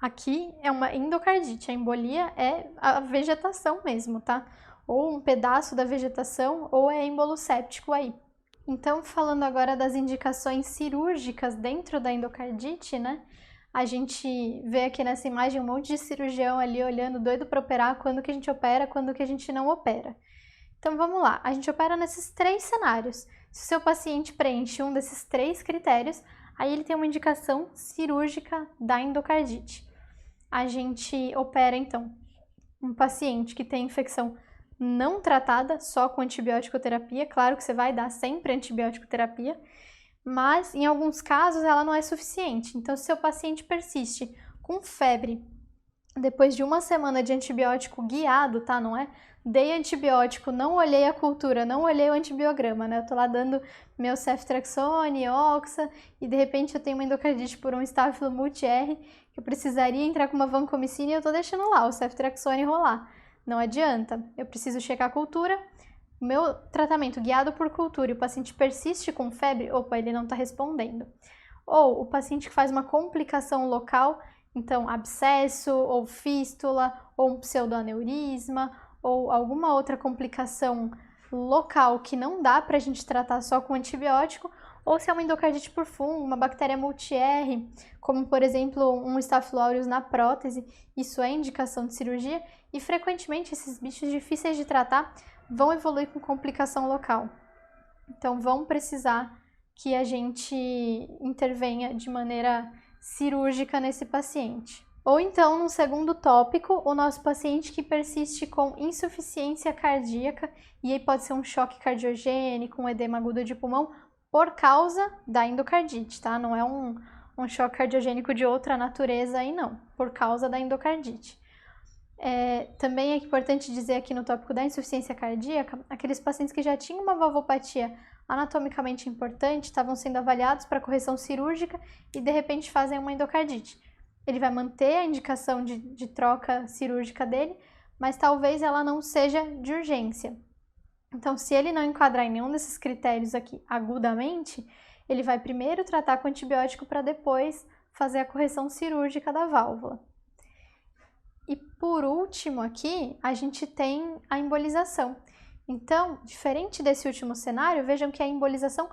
Aqui é uma endocardite, a embolia é a vegetação mesmo, tá? Ou um pedaço da vegetação, ou é êmbolo séptico aí. Então, falando agora das indicações cirúrgicas dentro da endocardite, né? A gente vê aqui nessa imagem um monte de cirurgião ali olhando, doido para operar, quando que a gente opera, quando que a gente não opera. Então, vamos lá, a gente opera nesses 3 cenários. Se o seu paciente preenche um desses 3 critérios, aí ele tem uma indicação cirúrgica da endocardite. A gente opera, então, um paciente que tem infecção não tratada, só com antibiótico terapia. Claro que você vai dar sempre antibiótico terapia, mas em alguns casos ela não é suficiente. Então, se seu paciente persiste com febre, depois de 1 semana de antibiótico guiado, tá? Não é? Dei antibiótico, não olhei a cultura, não olhei o antibiograma, né? Eu tô lá dando meu ceftriaxone, oxa, e de repente eu tenho uma endocardite por um Staphylo multi-R, que eu precisaria entrar com uma vancomicina e eu tô deixando lá o ceftriaxone rolar. Não adianta, eu preciso checar a cultura. O meu tratamento guiado por cultura e o paciente persiste com febre, opa, ele não está respondendo. Ou o paciente que faz uma complicação local, então abscesso, ou fístula, ou um pseudoaneurisma, ou alguma outra complicação local que não dá para a gente tratar só com antibiótico, ou se é uma endocardite por fungo, uma bactéria multi-R, como por exemplo um Staphylo aureus na prótese, isso é indicação de cirurgia, e frequentemente esses bichos difíceis de tratar vão evoluir com complicação local. Então, vão precisar que a gente intervenha de maneira cirúrgica nesse paciente. Ou então, no segundo tópico, o nosso paciente que persiste com insuficiência cardíaca, e aí pode ser um choque cardiogênico, um edema agudo de pulmão, por causa da endocardite, tá? Não é um choque cardiogênico de outra natureza aí, não, por causa da endocardite. Também é importante dizer aqui no tópico da insuficiência cardíaca, aqueles pacientes que já tinham uma valvopatia anatomicamente importante, estavam sendo avaliados para correção cirúrgica e de repente fazem uma endocardite. Ele vai manter a indicação de troca cirúrgica dele, mas talvez ela não seja de urgência. Então, se ele não enquadrar em nenhum desses critérios aqui agudamente, ele vai primeiro tratar com antibiótico para depois fazer a correção cirúrgica da válvula. E por último aqui, a gente tem a embolização. Então, diferente desse último cenário, vejam que é a embolização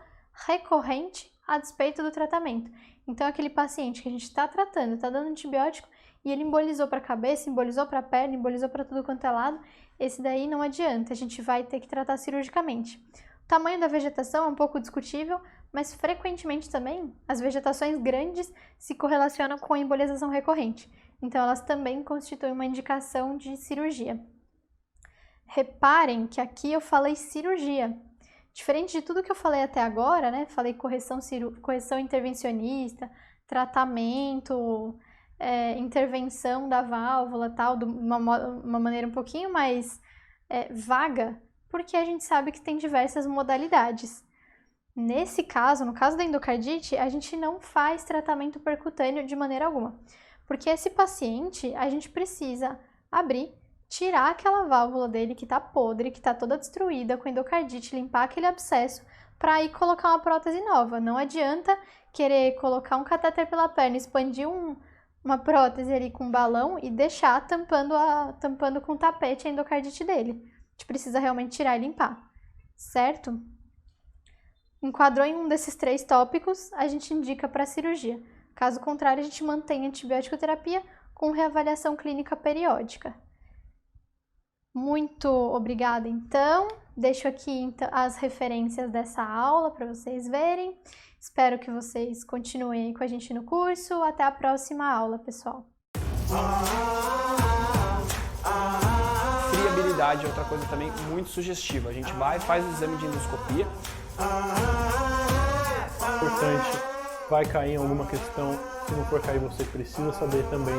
recorrente a despeito do tratamento. Então, aquele paciente que a gente está tratando, está dando antibiótico e ele embolizou para a cabeça, embolizou para a perna, embolizou para tudo quanto é lado, esse daí não adianta, a gente vai ter que tratar cirurgicamente. O tamanho da vegetação é um pouco discutível, mas frequentemente também as vegetações grandes se correlacionam com a embolização recorrente. Então, elas também constituem uma indicação de cirurgia. Reparem que aqui eu falei cirurgia. Diferente de tudo que eu falei até agora, né? Falei correção intervencionista, tratamento, intervenção da válvula, tal, de uma maneira um pouquinho mais vaga, porque a gente sabe que tem diversas modalidades. Nesse caso, no caso da endocardite, a gente não faz tratamento percutâneo de maneira alguma, porque esse paciente, a gente precisa abrir, tirar aquela válvula dele que está podre, que está toda destruída com endocardite, limpar aquele abscesso, para ir colocar uma prótese nova. Não adianta querer colocar um catéter pela perna, expandir uma prótese ali com um balão e deixar tampando com tapete a endocardite dele. A gente precisa realmente tirar e limpar, certo? Enquadrou em um desses 3 tópicos, a gente indica para cirurgia. Caso contrário, a gente mantém a antibiótico terapia com reavaliação clínica periódica. Muito obrigada, então. Deixo aqui as referências dessa aula para vocês verem. Espero que vocês continuem com a gente no curso. Até a próxima aula, pessoal. Friabilidade é outra coisa também muito sugestiva. A gente vai, faz o exame de endoscopia. Importante, vai cair em alguma questão. Se não for cair, você precisa saber também.